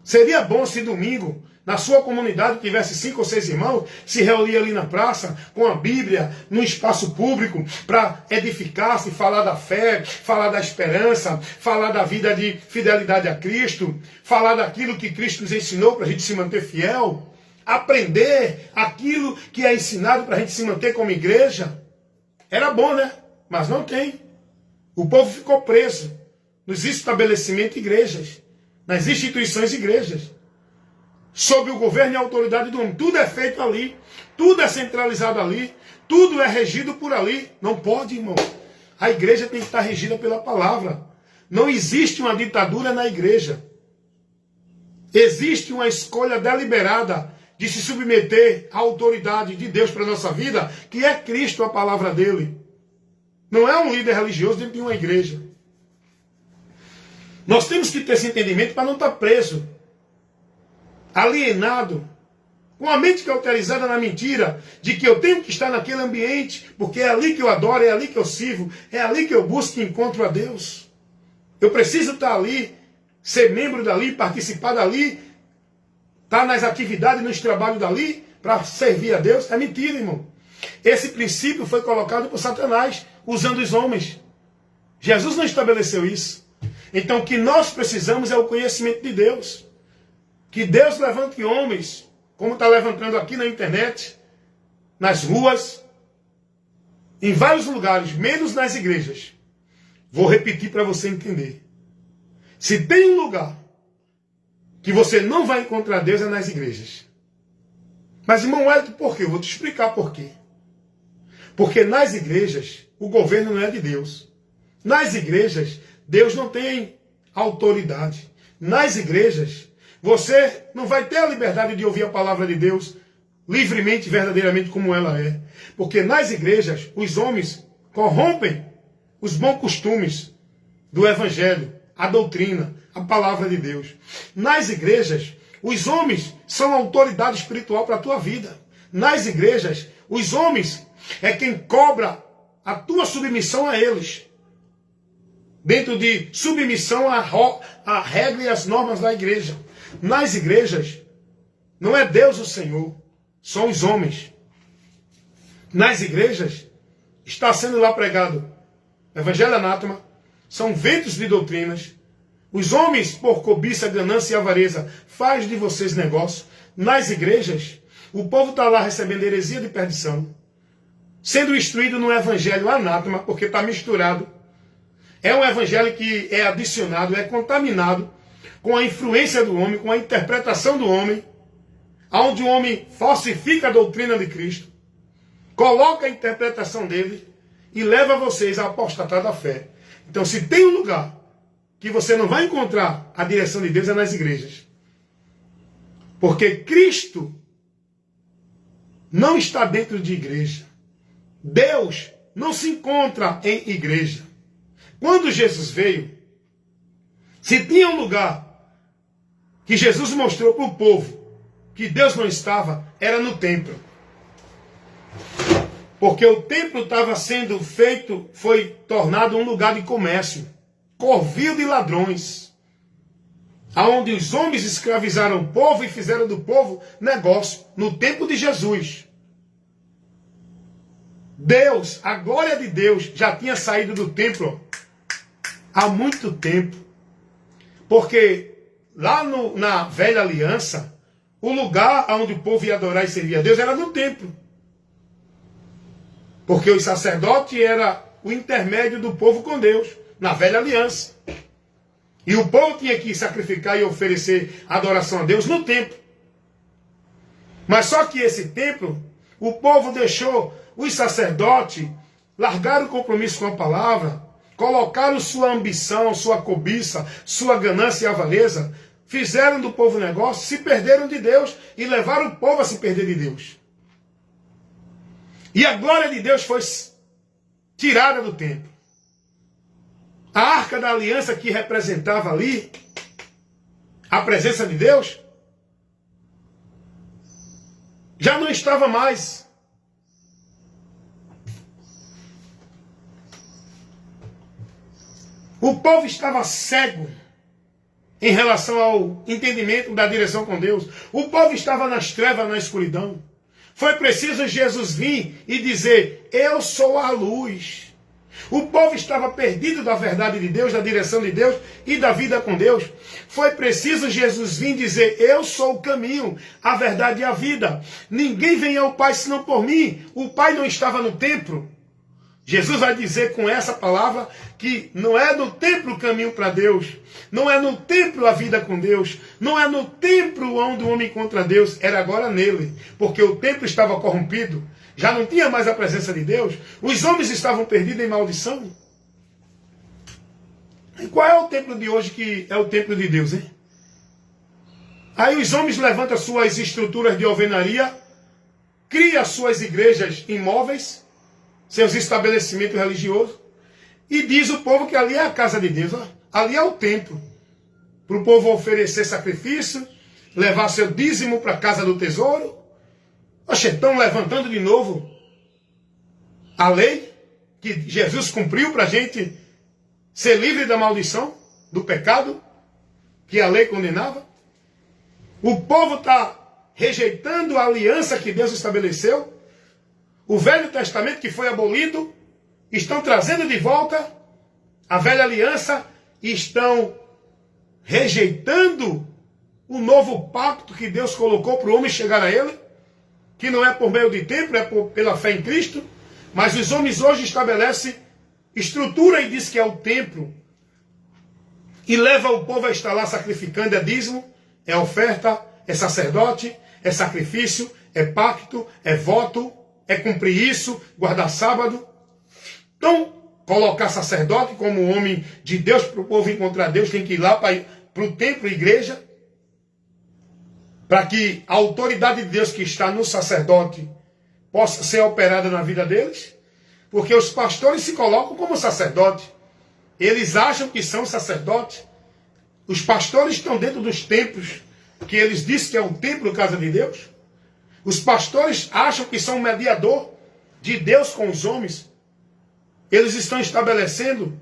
Seria bom se domingo na sua comunidade tivesse 5 ou 6 irmãos, se reunia ali na praça, com a Bíblia, num espaço público, para edificar-se, falar da fé, falar da esperança, falar da vida de fidelidade a Cristo, falar daquilo que Cristo nos ensinou para a gente se manter fiel, aprender aquilo que é ensinado para a gente se manter como igreja. Era bom, né? Mas não tem. O povo ficou preso nos estabelecimentos igrejas, nas instituições igrejas, sob o governo e a autoridade do homem. Tudo é feito ali, tudo é centralizado ali, tudo é regido por ali. Não pode, irmão. A igreja tem que estar regida pela palavra. Não existe uma ditadura na igreja. Existe uma escolha deliberada de se submeter à autoridade de Deus para a nossa vida, que é Cristo, a palavra dele. Não é um líder religioso dentro de uma igreja. Nós temos que ter esse entendimento para não estar preso, alienado, com a mente cauterizada na mentira, de que eu tenho que estar naquele ambiente, porque é ali que eu adoro, é ali que eu sirvo, é ali que eu busco e encontro a Deus. Eu preciso estar ali, ser membro dali, participar dali, estar nas atividades, nos trabalhos dali, para servir a Deus. É mentira, irmão. Esse princípio foi colocado por Satanás, usando os homens. Jesus não estabeleceu isso. Então o que nós precisamos é o conhecimento de Deus. Que Deus levante homens, como está levantando aqui na internet, nas ruas, em vários lugares, menos nas igrejas. Vou repetir para você entender. Se tem um lugar que você não vai encontrar Deus, é nas igrejas. Mas, irmão Wellington, por quê? Eu vou te explicar por quê. Porque nas igrejas, o governo não é de Deus. Nas igrejas, Deus não tem autoridade. Nas igrejas, você não vai ter a liberdade de ouvir a palavra de Deus livremente, verdadeiramente, como ela é. Porque nas igrejas, os homens corrompem os bons costumes do evangelho, a doutrina, a palavra de Deus. Nas igrejas, os homens são autoridade espiritual para a tua vida. Nas igrejas, os homens é quem cobra a tua submissão a eles. Dentro de submissão à regra e às normas da igreja. Nas igrejas, não é Deus o Senhor, são os homens. Nas igrejas, está sendo lá pregado evangelho anátema, são ventos de doutrinas. Os homens, por cobiça, ganância e avareza, faz de vocês negócio. Nas igrejas, o povo está lá recebendo heresia de perdição, sendo instruído no evangelho anátema, porque está misturado. É um evangelho que é adicionado, é contaminado com a influência do homem, com a interpretação do homem, onde o homem falsifica a doutrina de Cristo, coloca a interpretação dele e leva vocês a apostatar da fé. Então, se tem um lugar que você não vai encontrar a direção de Deus, é nas igrejas. Porque Cristo não está dentro de igreja. Deus não se encontra em igreja. Quando Jesus veio, se tinha um lugar que Jesus mostrou para o povo que Deus não estava, era no templo. Porque o templo estava sendo feito, foi tornado um lugar de comércio, covil de ladrões, aonde os homens escravizaram o povo e fizeram do povo negócio, no tempo de Jesus. Deus, a glória de Deus, já tinha saído do templo há muito tempo. Porque lá na velha aliança, o lugar onde o povo ia adorar e servir a Deus era no templo. Porque o sacerdote era o intermédio do povo com Deus, na velha aliança. E o povo tinha que sacrificar e oferecer adoração a Deus no templo. Mas só que esse templo, o povo deixou os sacerdotes, largaram o compromisso com a palavra, colocaram sua ambição, sua cobiça, sua ganância e avareza, fizeram do povo negócio, se perderam de Deus e levaram o povo a se perder de Deus. E a glória de Deus foi tirada do templo. A arca da aliança que representava ali a presença de Deus já não estava mais. O povo estava cego em relação ao entendimento da direção com Deus. O povo estava nas trevas, na escuridão. Foi preciso Jesus vir e dizer: eu sou a luz. O povo estava perdido da verdade de Deus, da direção de Deus e da vida com Deus. Foi preciso Jesus vir dizer: eu sou o caminho, a verdade e a vida. Ninguém vem ao Pai senão por mim. O Pai não estava no templo. Jesus vai dizer com essa palavra que não é no templo o caminho para Deus, não é no templo a vida com Deus, não é no templo onde o homem encontra Deus, era agora nele, porque o templo estava corrompido, já não tinha mais a presença de Deus, os homens estavam perdidos em maldição. E qual é o templo de hoje que é o templo de Deus, hein? Aí os homens levantam suas estruturas de alvenaria, criam suas igrejas imóveis, seus estabelecimentos religiosos, e diz o povo que ali é a casa de Deus, ó, ali é o templo, para o povo oferecer sacrifício, levar seu dízimo para a casa do tesouro. Oxe, estão levantando de novo a lei que Jesus cumpriu para a gente ser livre da maldição, do pecado, que a lei condenava. O povo está rejeitando a aliança que Deus estabeleceu. O Velho Testamento que foi abolido, estão trazendo de volta a velha aliança e estão rejeitando o novo pacto que Deus colocou para o homem chegar a ele, que não é por meio de templo, é pela fé em Cristo. Mas os homens hoje estabelecem estrutura e diz que é o templo, e leva o povo a estar lá sacrificando, é dízimo, é oferta, é sacerdote, é sacrifício, é pacto, é voto, é cumprir isso, guardar sábado. Então, colocar sacerdote como homem de Deus, para o povo encontrar Deus, tem que ir lá para o templo, igreja, para que a autoridade de Deus que está no sacerdote possa ser operada na vida deles, porque os pastores se colocam como sacerdote. Eles acham que são sacerdotes. Os pastores estão dentro dos templos, que eles dizem que é o templo, casa de Deus. Os pastores acham que são um mediador de Deus com os homens. Eles estão estabelecendo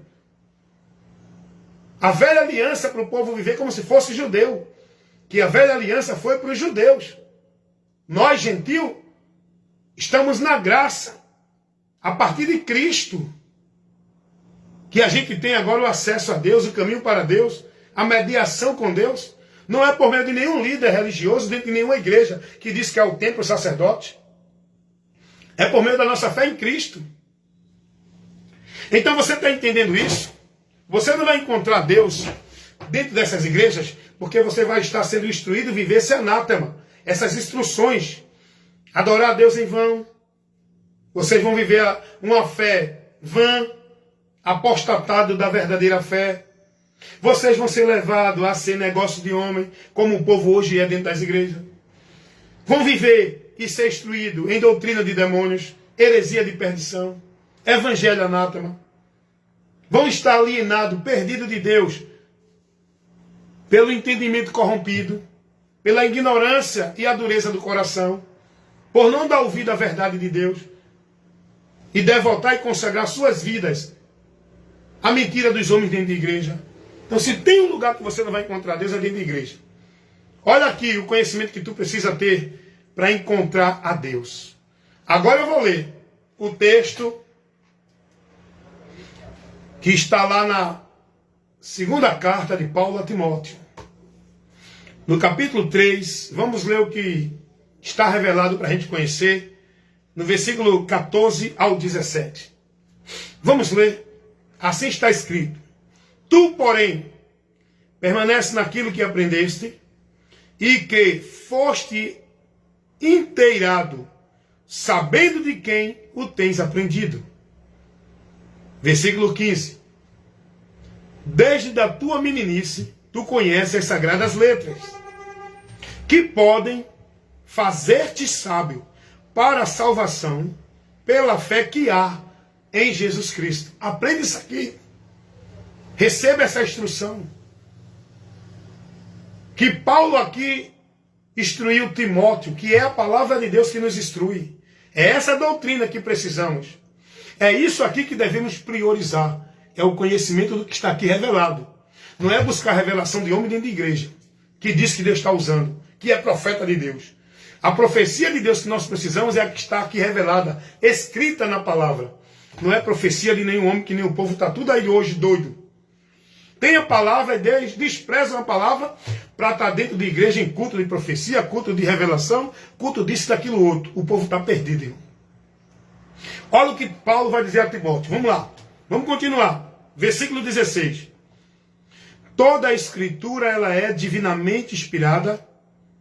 a velha aliança para o povo viver como se fosse judeu. Que a velha aliança foi para os judeus. Nós, gentios, estamos na graça. A partir de Cristo. Que a gente tem agora o acesso a Deus, o caminho para Deus, a mediação com Deus. Não é por meio de nenhum líder religioso, dentro de nenhuma igreja, que diz que é o templo, o sacerdote. É por meio da nossa fé em Cristo. Então você está entendendo isso? Você não vai encontrar Deus dentro dessas igrejas, porque você vai estar sendo instruído a viver esse anátema, essas instruções. Adorar a Deus em vão. Vocês vão viver uma fé vã, apostatado da verdadeira fé. Vocês vão ser levados a ser negócio de homem, como o povo hoje é dentro das igrejas. Vão viver e ser instruído em doutrina de demônios, heresia de perdição, evangelho anátema. Vão estar alienados, perdidos de Deus, pelo entendimento corrompido, pela ignorância e a dureza do coração, por não dar ouvido à verdade de Deus, e devotar e consagrar suas vidas à mentira dos homens dentro da igreja. Então, se tem um lugar que você não vai encontrar Deus, é dentro da igreja. Olha aqui o conhecimento que tu precisa ter para encontrar a Deus. Agora eu vou ler o texto que está lá na segunda carta de Paulo a Timóteo. No capítulo 3, vamos ler o que está revelado para a gente conhecer, no versículo 14 ao 17. Vamos ler. Assim está escrito: Tu, porém, permanece naquilo que aprendeste e que foste inteirado, sabendo de quem o tens aprendido. Versículo 15. Desde a tua meninice, tu conheces as sagradas letras, que podem fazer-te sábio para a salvação pela fé que há em Jesus Cristo. Aprende isso aqui. Receba essa instrução. Que Paulo aqui instruiu Timóteo, que é a palavra de Deus que nos instrui. É essa doutrina que precisamos. É isso aqui que devemos priorizar. É o conhecimento do que está aqui revelado. Não é buscar a revelação de homem dentro de igreja, que diz que Deus está usando, que é profeta de Deus. A profecia de Deus que nós precisamos é a que está aqui revelada, escrita na palavra. Não é profecia de nenhum homem, que nem o povo está tudo aí hoje doido. Tem a palavra, e eles desprezam a palavra para estar dentro de igreja em culto de profecia, culto de revelação, culto disso, daquilo outro. O povo está perdido, irmão. Olha o que Paulo vai dizer a Timóteo. Vamos lá. Vamos continuar. Versículo 16. Toda a escritura ela é divinamente inspirada,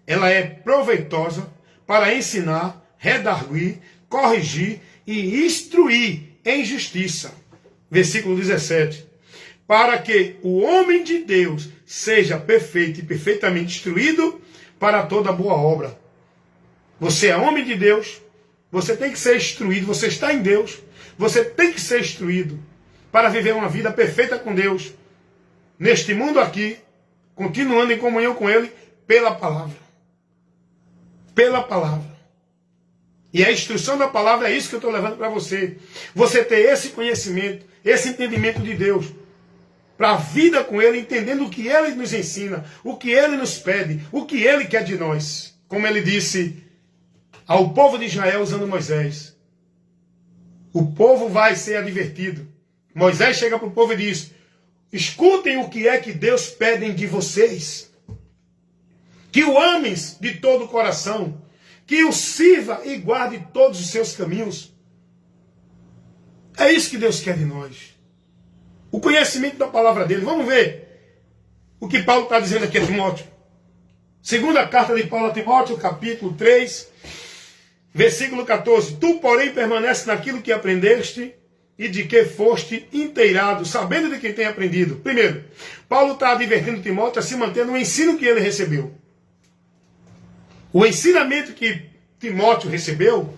ela é proveitosa para ensinar, redarguir, corrigir e instruir em justiça. Versículo 17. Para que o homem de Deus seja perfeito e perfeitamente instruído para toda boa obra. Você é homem de Deus, você tem que ser instruído, você está em Deus, você tem que ser instruído para viver uma vida perfeita com Deus, neste mundo aqui, continuando em comunhão com Ele, pela palavra. Pela palavra. E a instrução da palavra é isso que eu estou levando para você. Você ter esse conhecimento, esse entendimento de Deus, para a vida com Ele, entendendo o que Ele nos ensina, o que Ele nos pede, o que Ele quer de nós. Como Ele disse ao povo de Israel usando Moisés. O povo vai ser advertido. Moisés chega para o povo e diz: escutem o que é que Deus pede de vocês. Que o ames de todo o coração, que o sirva e guarde todos os seus caminhos. É isso que Deus quer de nós. O conhecimento da palavra dele. Vamos ver o que Paulo está dizendo aqui a Timóteo. Segunda carta de Paulo a Timóteo, capítulo 3, versículo 14. Tu, porém, permanece naquilo que aprendeste e de que foste inteirado, sabendo de quem tem aprendido. Primeiro, Paulo está advertindo Timóteo a se manter no ensino que ele recebeu. O ensinamento que Timóteo recebeu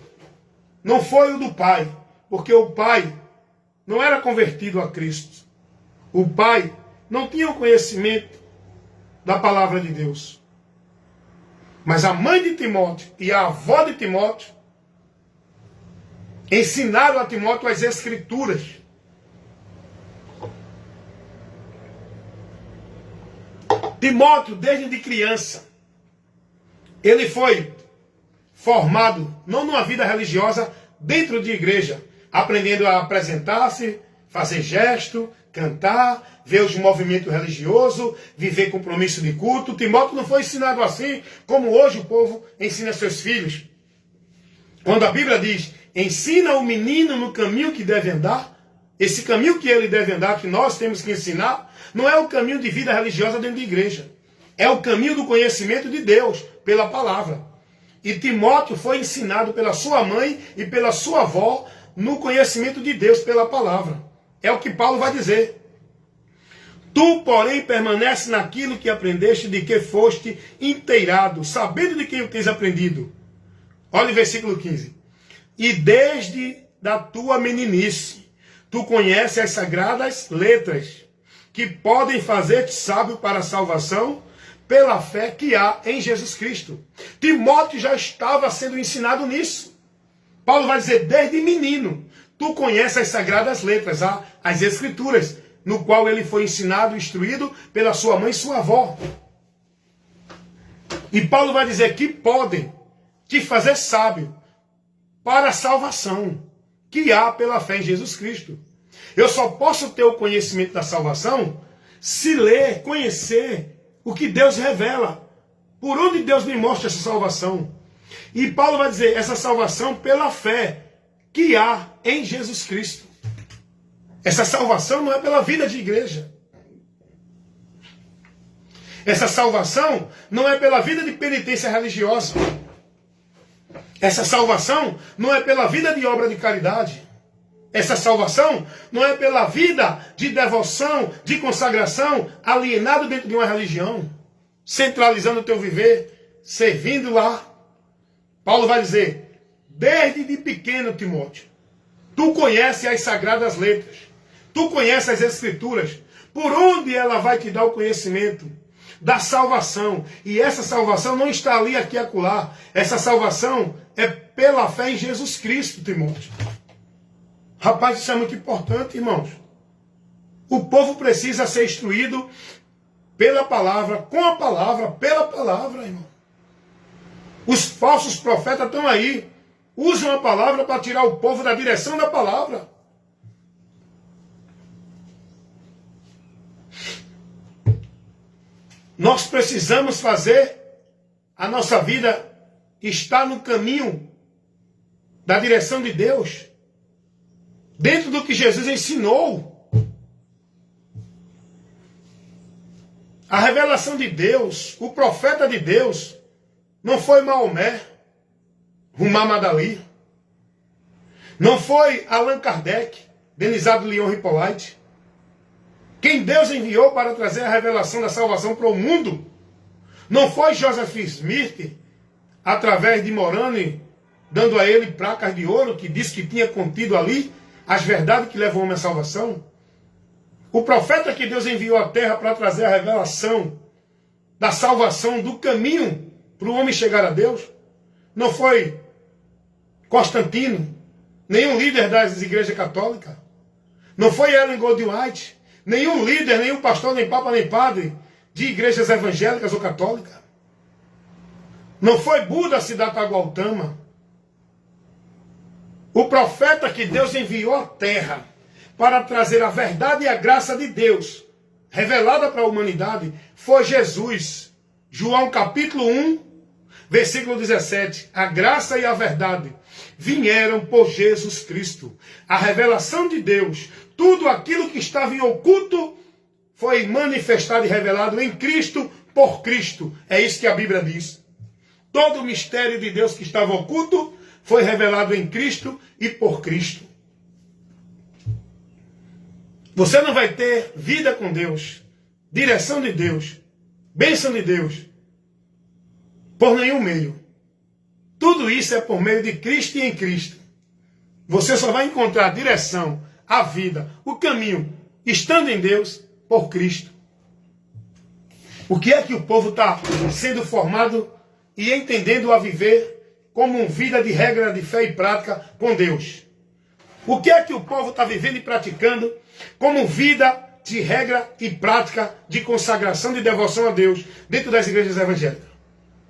não foi o do pai, porque o pai não era convertido a Cristo. O pai não tinha o conhecimento da palavra de Deus. Mas a mãe de Timóteo e a avó de Timóteo ensinaram a Timóteo as Escrituras. Timóteo, desde criança, ele foi formado, não numa vida religiosa, dentro de igreja, aprendendo a apresentar-se, fazer gesto, cantar, ver os movimentos religiosos, viver compromisso de culto. Timóteo não foi ensinado assim, como hoje o povo ensina seus filhos. Quando a Bíblia diz, ensina o menino no caminho que deve andar, esse caminho que ele deve andar, que nós temos que ensinar, não é o caminho de vida religiosa dentro de igreja. É o caminho do conhecimento de Deus, pela palavra. E Timóteo foi ensinado pela sua mãe e pela sua avó no conhecimento de Deus pela palavra. É o que Paulo vai dizer. Tu, porém, permanece naquilo que aprendeste, de que foste inteirado, sabendo de quem o tens aprendido. Olha o versículo 15. E desde da tua meninice, tu conheces as sagradas letras, que podem fazer-te sábio para a salvação, pela fé que há em Jesus Cristo. Timóteo já estava sendo ensinado nisso. Paulo vai dizer, desde menino, tu conheces as sagradas letras, as escrituras, no qual ele foi ensinado, instruído pela sua mãe e sua avó. E Paulo vai dizer que podem te fazer sábio para a salvação que há pela fé em Jesus Cristo. Eu só posso ter o conhecimento da salvação se ler, conhecer o que Deus revela, por onde Deus me mostra essa salvação. E Paulo vai dizer, essa salvação pela fé que há em Jesus Cristo. Essa salvação não é pela vida de igreja. Essa salvação não é pela vida de penitência religiosa. Essa salvação não é pela vida de obra de caridade. Essa salvação não é pela vida de devoção, de consagração, alienado dentro de uma religião, centralizando o teu viver, servindo lá. Paulo vai dizer, desde de pequeno, Timóteo, tu conheces as sagradas letras, tu conheces as escrituras, por onde ela vai te dar o conhecimento da salvação. E essa salvação não está ali, aqui e acolá. Essa salvação é pela fé em Jesus Cristo, Timóteo. Rapaz, isso é muito importante, irmãos. O povo precisa ser instruído pela palavra, com a palavra, pela palavra, irmão. Os falsos profetas estão aí. Usam a palavra para tirar o povo da direção da palavra. Nós precisamos fazer a nossa vida estar no caminho da direção de Deus. Dentro do que Jesus ensinou. A revelação de Deus, o profeta de Deus, não foi Maomé, Muhammad Ali, não foi Allan Kardec, Denisado Leon Hippolyte. Quem Deus enviou para trazer a revelação da salvação para o mundo não foi Joseph Smith, através de Moroni, dando a ele placas de ouro, que diz que tinha contido ali as verdades que levam o homem à salvação. O profeta que Deus enviou à terra para trazer a revelação da salvação, do caminho para o homem chegar a Deus, não foi Constantino, nenhum líder das igrejas católicas, não foi Ellen Goldwhite, nenhum líder, nenhum pastor, nem papa, nem padre de igrejas evangélicas ou católicas. Não foi Buda Siddhartha Gautama. O profeta que Deus enviou à terra para trazer a verdade e a graça de Deus revelada para a humanidade foi Jesus. João capítulo 1, versículo 17. A graça e a verdade vieram por Jesus Cristo. A revelação de Deus, tudo aquilo que estava em oculto, foi manifestado e revelado em Cristo, por Cristo. É isso que a Bíblia diz. Todo o mistério de Deus que estava oculto foi revelado em Cristo e por Cristo. Você não vai ter vida com Deus, direção de Deus, bênção de Deus, por nenhum meio. Tudo isso é por meio de Cristo e em Cristo. Você só vai encontrar a direção, a vida, o caminho, estando em Deus, por Cristo. O que é que o povo está sendo formado e entendendo a viver como uma vida de regra de fé e prática com Deus? O que é que o povo está vivendo e praticando como vida de regra e prática de consagração, de devoção a Deus dentro das igrejas evangélicas?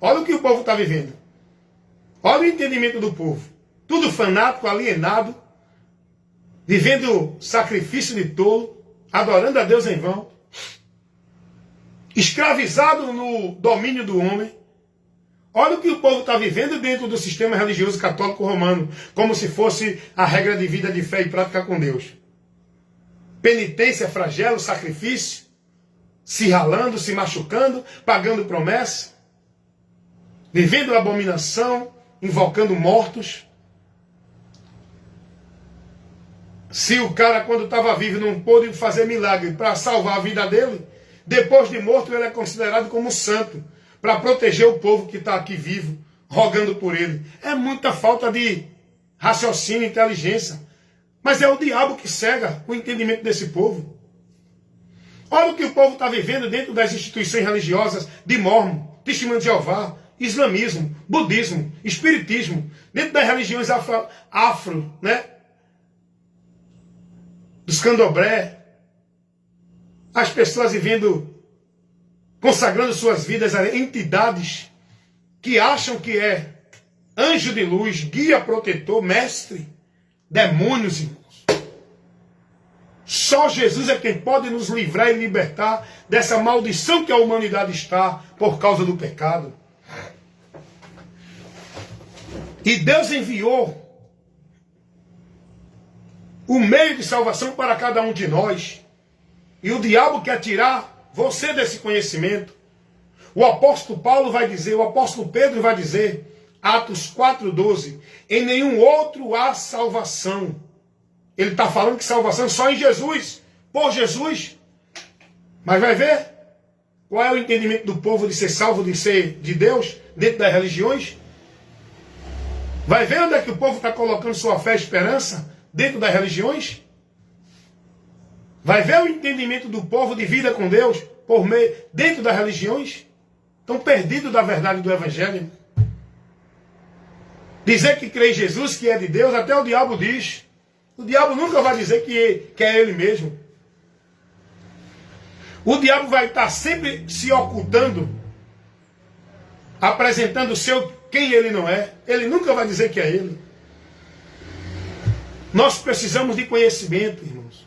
Olha o que o povo está vivendo. Olha o entendimento do povo. Tudo fanático, alienado, vivendo sacrifício de tolo, adorando a Deus em vão, escravizado no domínio do homem. Olha o que o povo está vivendo dentro do sistema religioso católico romano, como se fosse a regra de vida de fé e prática com Deus. Penitência, flagelo, sacrifício, se ralando, se machucando, pagando promessa, vivendo abominação, invocando mortos. Se o cara, quando estava vivo, não pôde fazer milagre para salvar a vida dele, depois de morto ele é considerado como santo, para proteger o povo que está aqui vivo, rogando por ele. É muita falta de raciocínio e inteligência. Mas é o diabo que cega o entendimento desse povo. Olha o que o povo está vivendo dentro das instituições religiosas de Mórmon, Testemunho de Jeová, islamismo, budismo, espiritismo, dentro das religiões afro, né? Dos candomblé. As pessoas vivendo, consagrando suas vidas a entidades que acham que é anjo de luz, guia, protetor, mestre, demônios, irmãos. Só Jesus é quem pode nos livrar e libertar dessa maldição que a humanidade está por causa do pecado. E Deus enviou o meio de salvação para cada um de nós. E o diabo quer tirar você desse conhecimento. O apóstolo Paulo vai dizer, o apóstolo Pedro vai dizer, Atos 4,12, em nenhum outro há salvação. Ele está falando que salvação é só em Jesus, por Jesus. Mas vai ver qual é o entendimento do povo de ser salvo, de ser de Deus, dentro das religiões. Vai ver onde é que o povo está colocando sua fé e esperança, dentro das religiões. Vai ver o entendimento do povo de vida com Deus, por meio, dentro das religiões. Estão perdidos da verdade do Evangelho. Dizer que crê em Jesus, que é de Deus, até o diabo diz. O diabo nunca vai dizer que é ele mesmo. O diabo vai estar sempre se ocultando, apresentando quem ele não é. Ele nunca vai dizer que é ele. Nós precisamos de conhecimento, irmãos.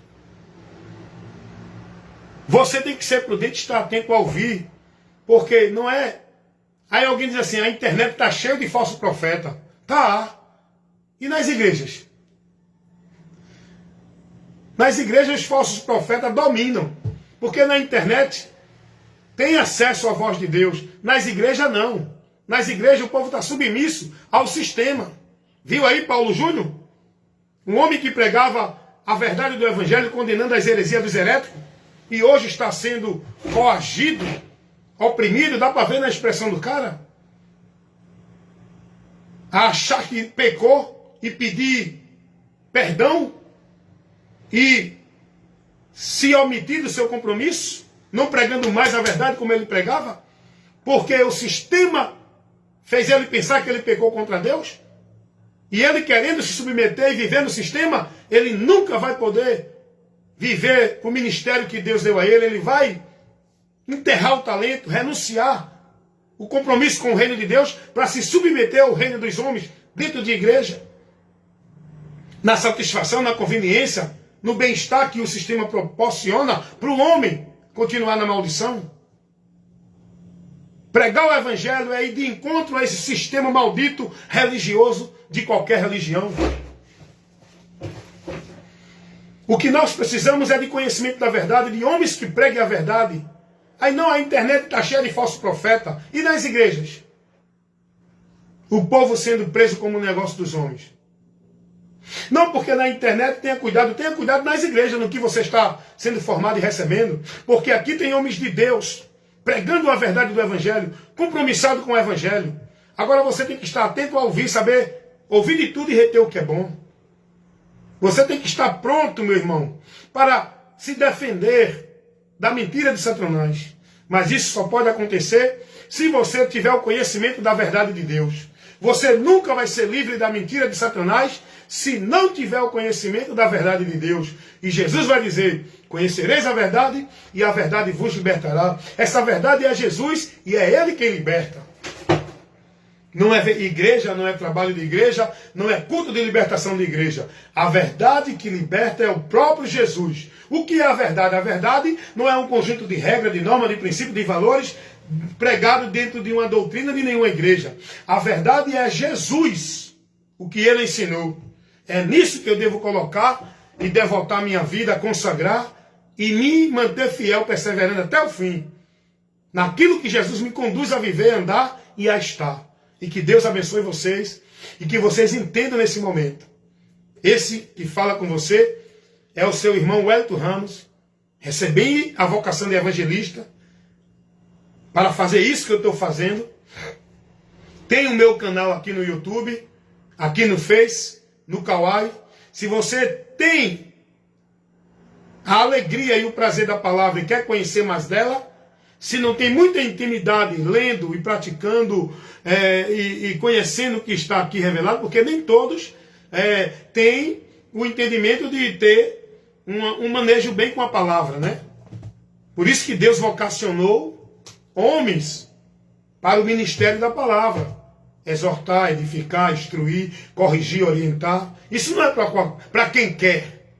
Você tem que ser prudente, estar atento a ouvir, porque não é... Aí alguém diz assim, a internet está cheia de falso profeta. Tá. E nas igrejas? Nas igrejas, os falsos profetas dominam. Porque na internet tem acesso à voz de Deus. Nas igrejas, não. Nas igrejas, o povo está submisso ao sistema. Viu aí Paulo Júnior? Um homem que pregava a verdade do evangelho, condenando as heresias dos heréticos, e hoje está sendo coagido, oprimido. Dá para ver na expressão do cara? A achar que pecou e pedir perdão e se omitir do seu compromisso, não pregando mais a verdade como ele pregava, porque o sistema fez ele pensar que ele pecou contra Deus, e ele querendo se submeter e viver no sistema, ele nunca vai poder viver o ministério que Deus deu a ele. Ele vai enterrar o talento, renunciar o compromisso com o reino de Deus para se submeter ao reino dos homens dentro de igreja, na satisfação, na conveniência, no bem-estar que o sistema proporciona para o homem continuar na maldição. Pregar o evangelho é ir de encontro a esse sistema maldito religioso de qualquer religião. O que nós precisamos é de conhecimento da verdade, de homens que preguem a verdade. Aí não, a internet está cheia de falsos profetas. E nas igrejas? O povo sendo preso como um negócio dos homens. Não, porque na internet tenha cuidado nas igrejas, no que você está sendo formado e recebendo. Porque aqui tem homens de Deus, pregando a verdade do evangelho, compromissado com o evangelho. Agora você tem que estar atento a ouvir, saber, ouvir de tudo e reter o que é bom. Você tem que estar pronto, meu irmão, para se defender da mentira de Satanás. Mas isso só pode acontecer se você tiver o conhecimento da verdade de Deus. Você nunca vai ser livre da mentira de Satanás se não tiver o conhecimento da verdade de Deus. E Jesus vai dizer, conhecereis a verdade e a verdade vos libertará. Essa verdade é Jesus e é Ele quem liberta. Não é igreja, não é trabalho de igreja, não é culto de libertação de igreja. A verdade que liberta é o próprio Jesus. O que é a verdade? A verdade não é um conjunto de regras, de normas, de princípios, de valores pregado dentro de uma doutrina de nenhuma igreja. A verdade é Jesus, o que Ele ensinou. É nisso que eu devo colocar e devotar minha vida, consagrar e me manter fiel, perseverando até o fim. Naquilo que Jesus me conduz a viver, andar e a estar. E que Deus abençoe vocês e que vocês entendam nesse momento. Esse que fala com você é o seu irmão Wellington Ramos. Recebi a vocação de evangelista para fazer isso que eu estou fazendo. Tem o meu canal aqui no YouTube, aqui no Face, no Kawaii. Se você tem a alegria e o prazer da palavra e quer conhecer mais dela, se não tem muita intimidade lendo e praticando e conhecendo o que está aqui revelado, porque nem todos têm o entendimento de ter um manejo bem com a palavra, né? Por isso que Deus vocacionou homens para o ministério da palavra. Exortar, edificar, instruir, corrigir, orientar. Isso não é para quem quer.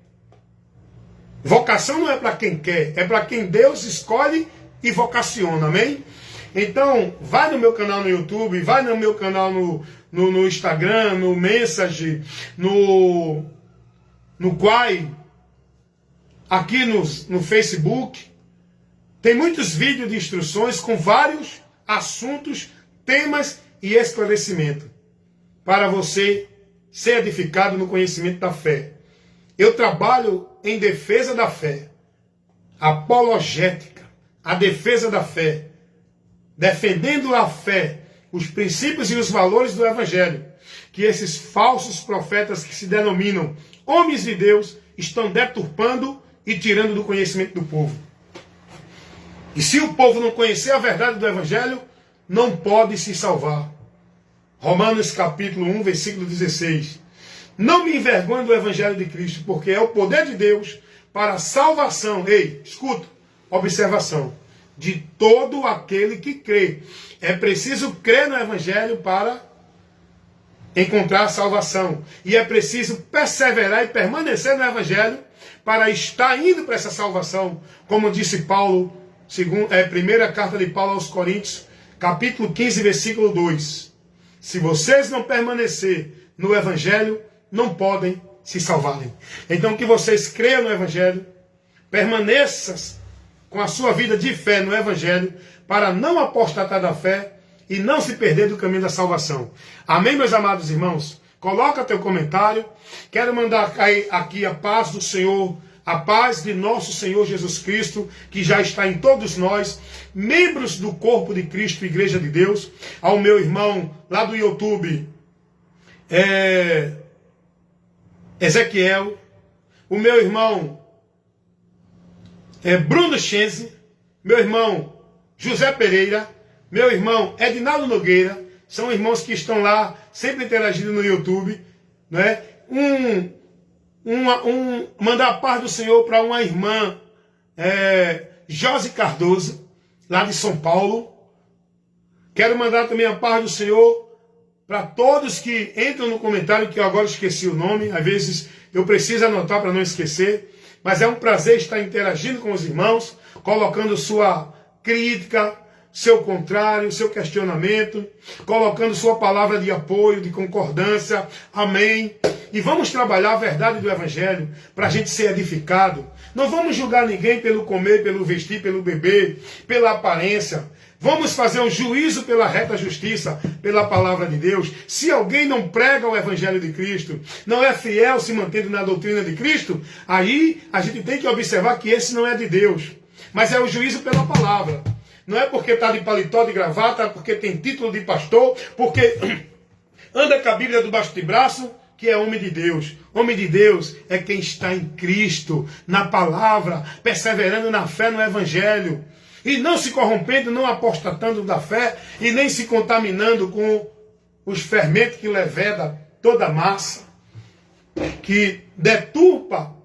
Vocação não é para quem quer, é para quem Deus escolhe e vocaciona, amém? Então, vai no meu canal no YouTube, vai no meu canal no Instagram, no Message, no Quai, aqui no Facebook. Tem muitos vídeos de instruções com vários assuntos, temas e esclarecimento para você ser edificado no conhecimento da fé. Eu trabalho em defesa da fé, apologética, a defesa da fé, defendendo a fé, os princípios e os valores do Evangelho, que esses falsos profetas que se denominam homens de Deus estão deturpando e tirando do conhecimento do povo. E se o povo não conhecer a verdade do Evangelho, não pode se salvar. Romanos capítulo 1, versículo 16. Não me envergonhe do Evangelho de Cristo, porque é o poder de Deus para a salvação. Ei, escuta. observação, de todo aquele que crê. É preciso crer no Evangelho para encontrar salvação. E é preciso perseverar e permanecer no Evangelho para estar indo para essa salvação. Como disse Paulo, primeira carta de Paulo aos Coríntios, capítulo 15, versículo 2. Se vocês não permanecer no Evangelho, não podem se salvarem. Então que vocês creiam no Evangelho, permaneçam com a sua vida de fé no Evangelho, para não apostatar da fé e não se perder do caminho da salvação. Amém, meus amados irmãos? Coloca teu comentário. Quero mandar aqui a paz do Senhor, a paz de nosso Senhor Jesus Cristo, que já está em todos nós, membros do corpo de Cristo, Igreja de Deus. Ao meu irmão lá do YouTube, Ezequiel, o meu irmão Bruno Schenze, meu irmão José Pereira, meu irmão Edinaldo Nogueira, são irmãos que estão lá, sempre interagindo no YouTube, né? Mandar a paz do Senhor para uma irmã, Josi Cardoso, lá de São Paulo. Quero mandar também a paz do Senhor para todos que entram no comentário, que eu agora esqueci o nome, às vezes eu preciso anotar para não esquecer, mas é um prazer estar interagindo com os irmãos, colocando sua crítica, seu contrário, seu questionamento, colocando sua palavra de apoio, de concordância. Amém. E vamos trabalhar a verdade do Evangelho para a gente ser edificado. Não vamos julgar ninguém pelo comer, pelo vestir, pelo beber, pela aparência. Vamos fazer um juízo pela reta justiça, pela palavra de Deus. Se alguém não prega o Evangelho de Cristo, não é fiel se mantendo na doutrina de Cristo, aí a gente tem que observar que esse não é de Deus. Mas é o juízo pela palavra. Não é porque está de paletó, de gravata, porque tem título de pastor, porque anda com a Bíblia debaixo de braço, que é homem de Deus. Homem de Deus é quem está em Cristo, na palavra, perseverando na fé no Evangelho. E não se corrompendo, não apostatando da fé, e nem se contaminando com os fermentos que leveda toda a massa, que deturpa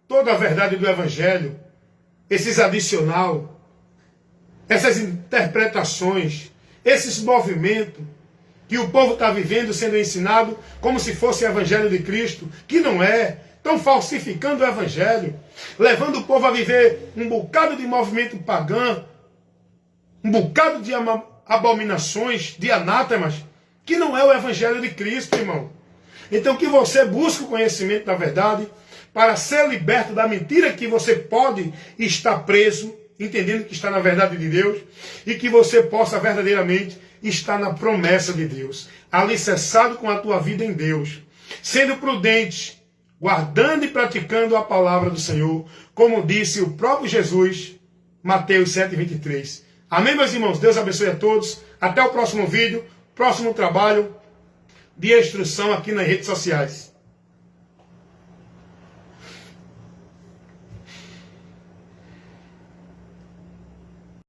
toda a verdade do Evangelho, esses adicional, essas interpretações, esses movimentos que o povo está vivendo, sendo ensinado como se fosse o Evangelho de Cristo, que não é. Estão falsificando o Evangelho, levando o povo a viver um bocado de movimento pagão, um bocado de abominações, de anátemas, que não é o Evangelho de Cristo, irmão. Então que você busque o conhecimento da verdade, para ser liberto da mentira que você pode estar preso, entendendo que está na verdade de Deus, e que você possa verdadeiramente estar na promessa de Deus, alicerçado com a tua vida em Deus, sendo prudente, guardando e praticando a palavra do Senhor, como disse o próprio Jesus, Mateus 7:23. Amém, meus irmãos? Deus abençoe a todos. Até o próximo vídeo, próximo trabalho de instrução aqui nas redes sociais.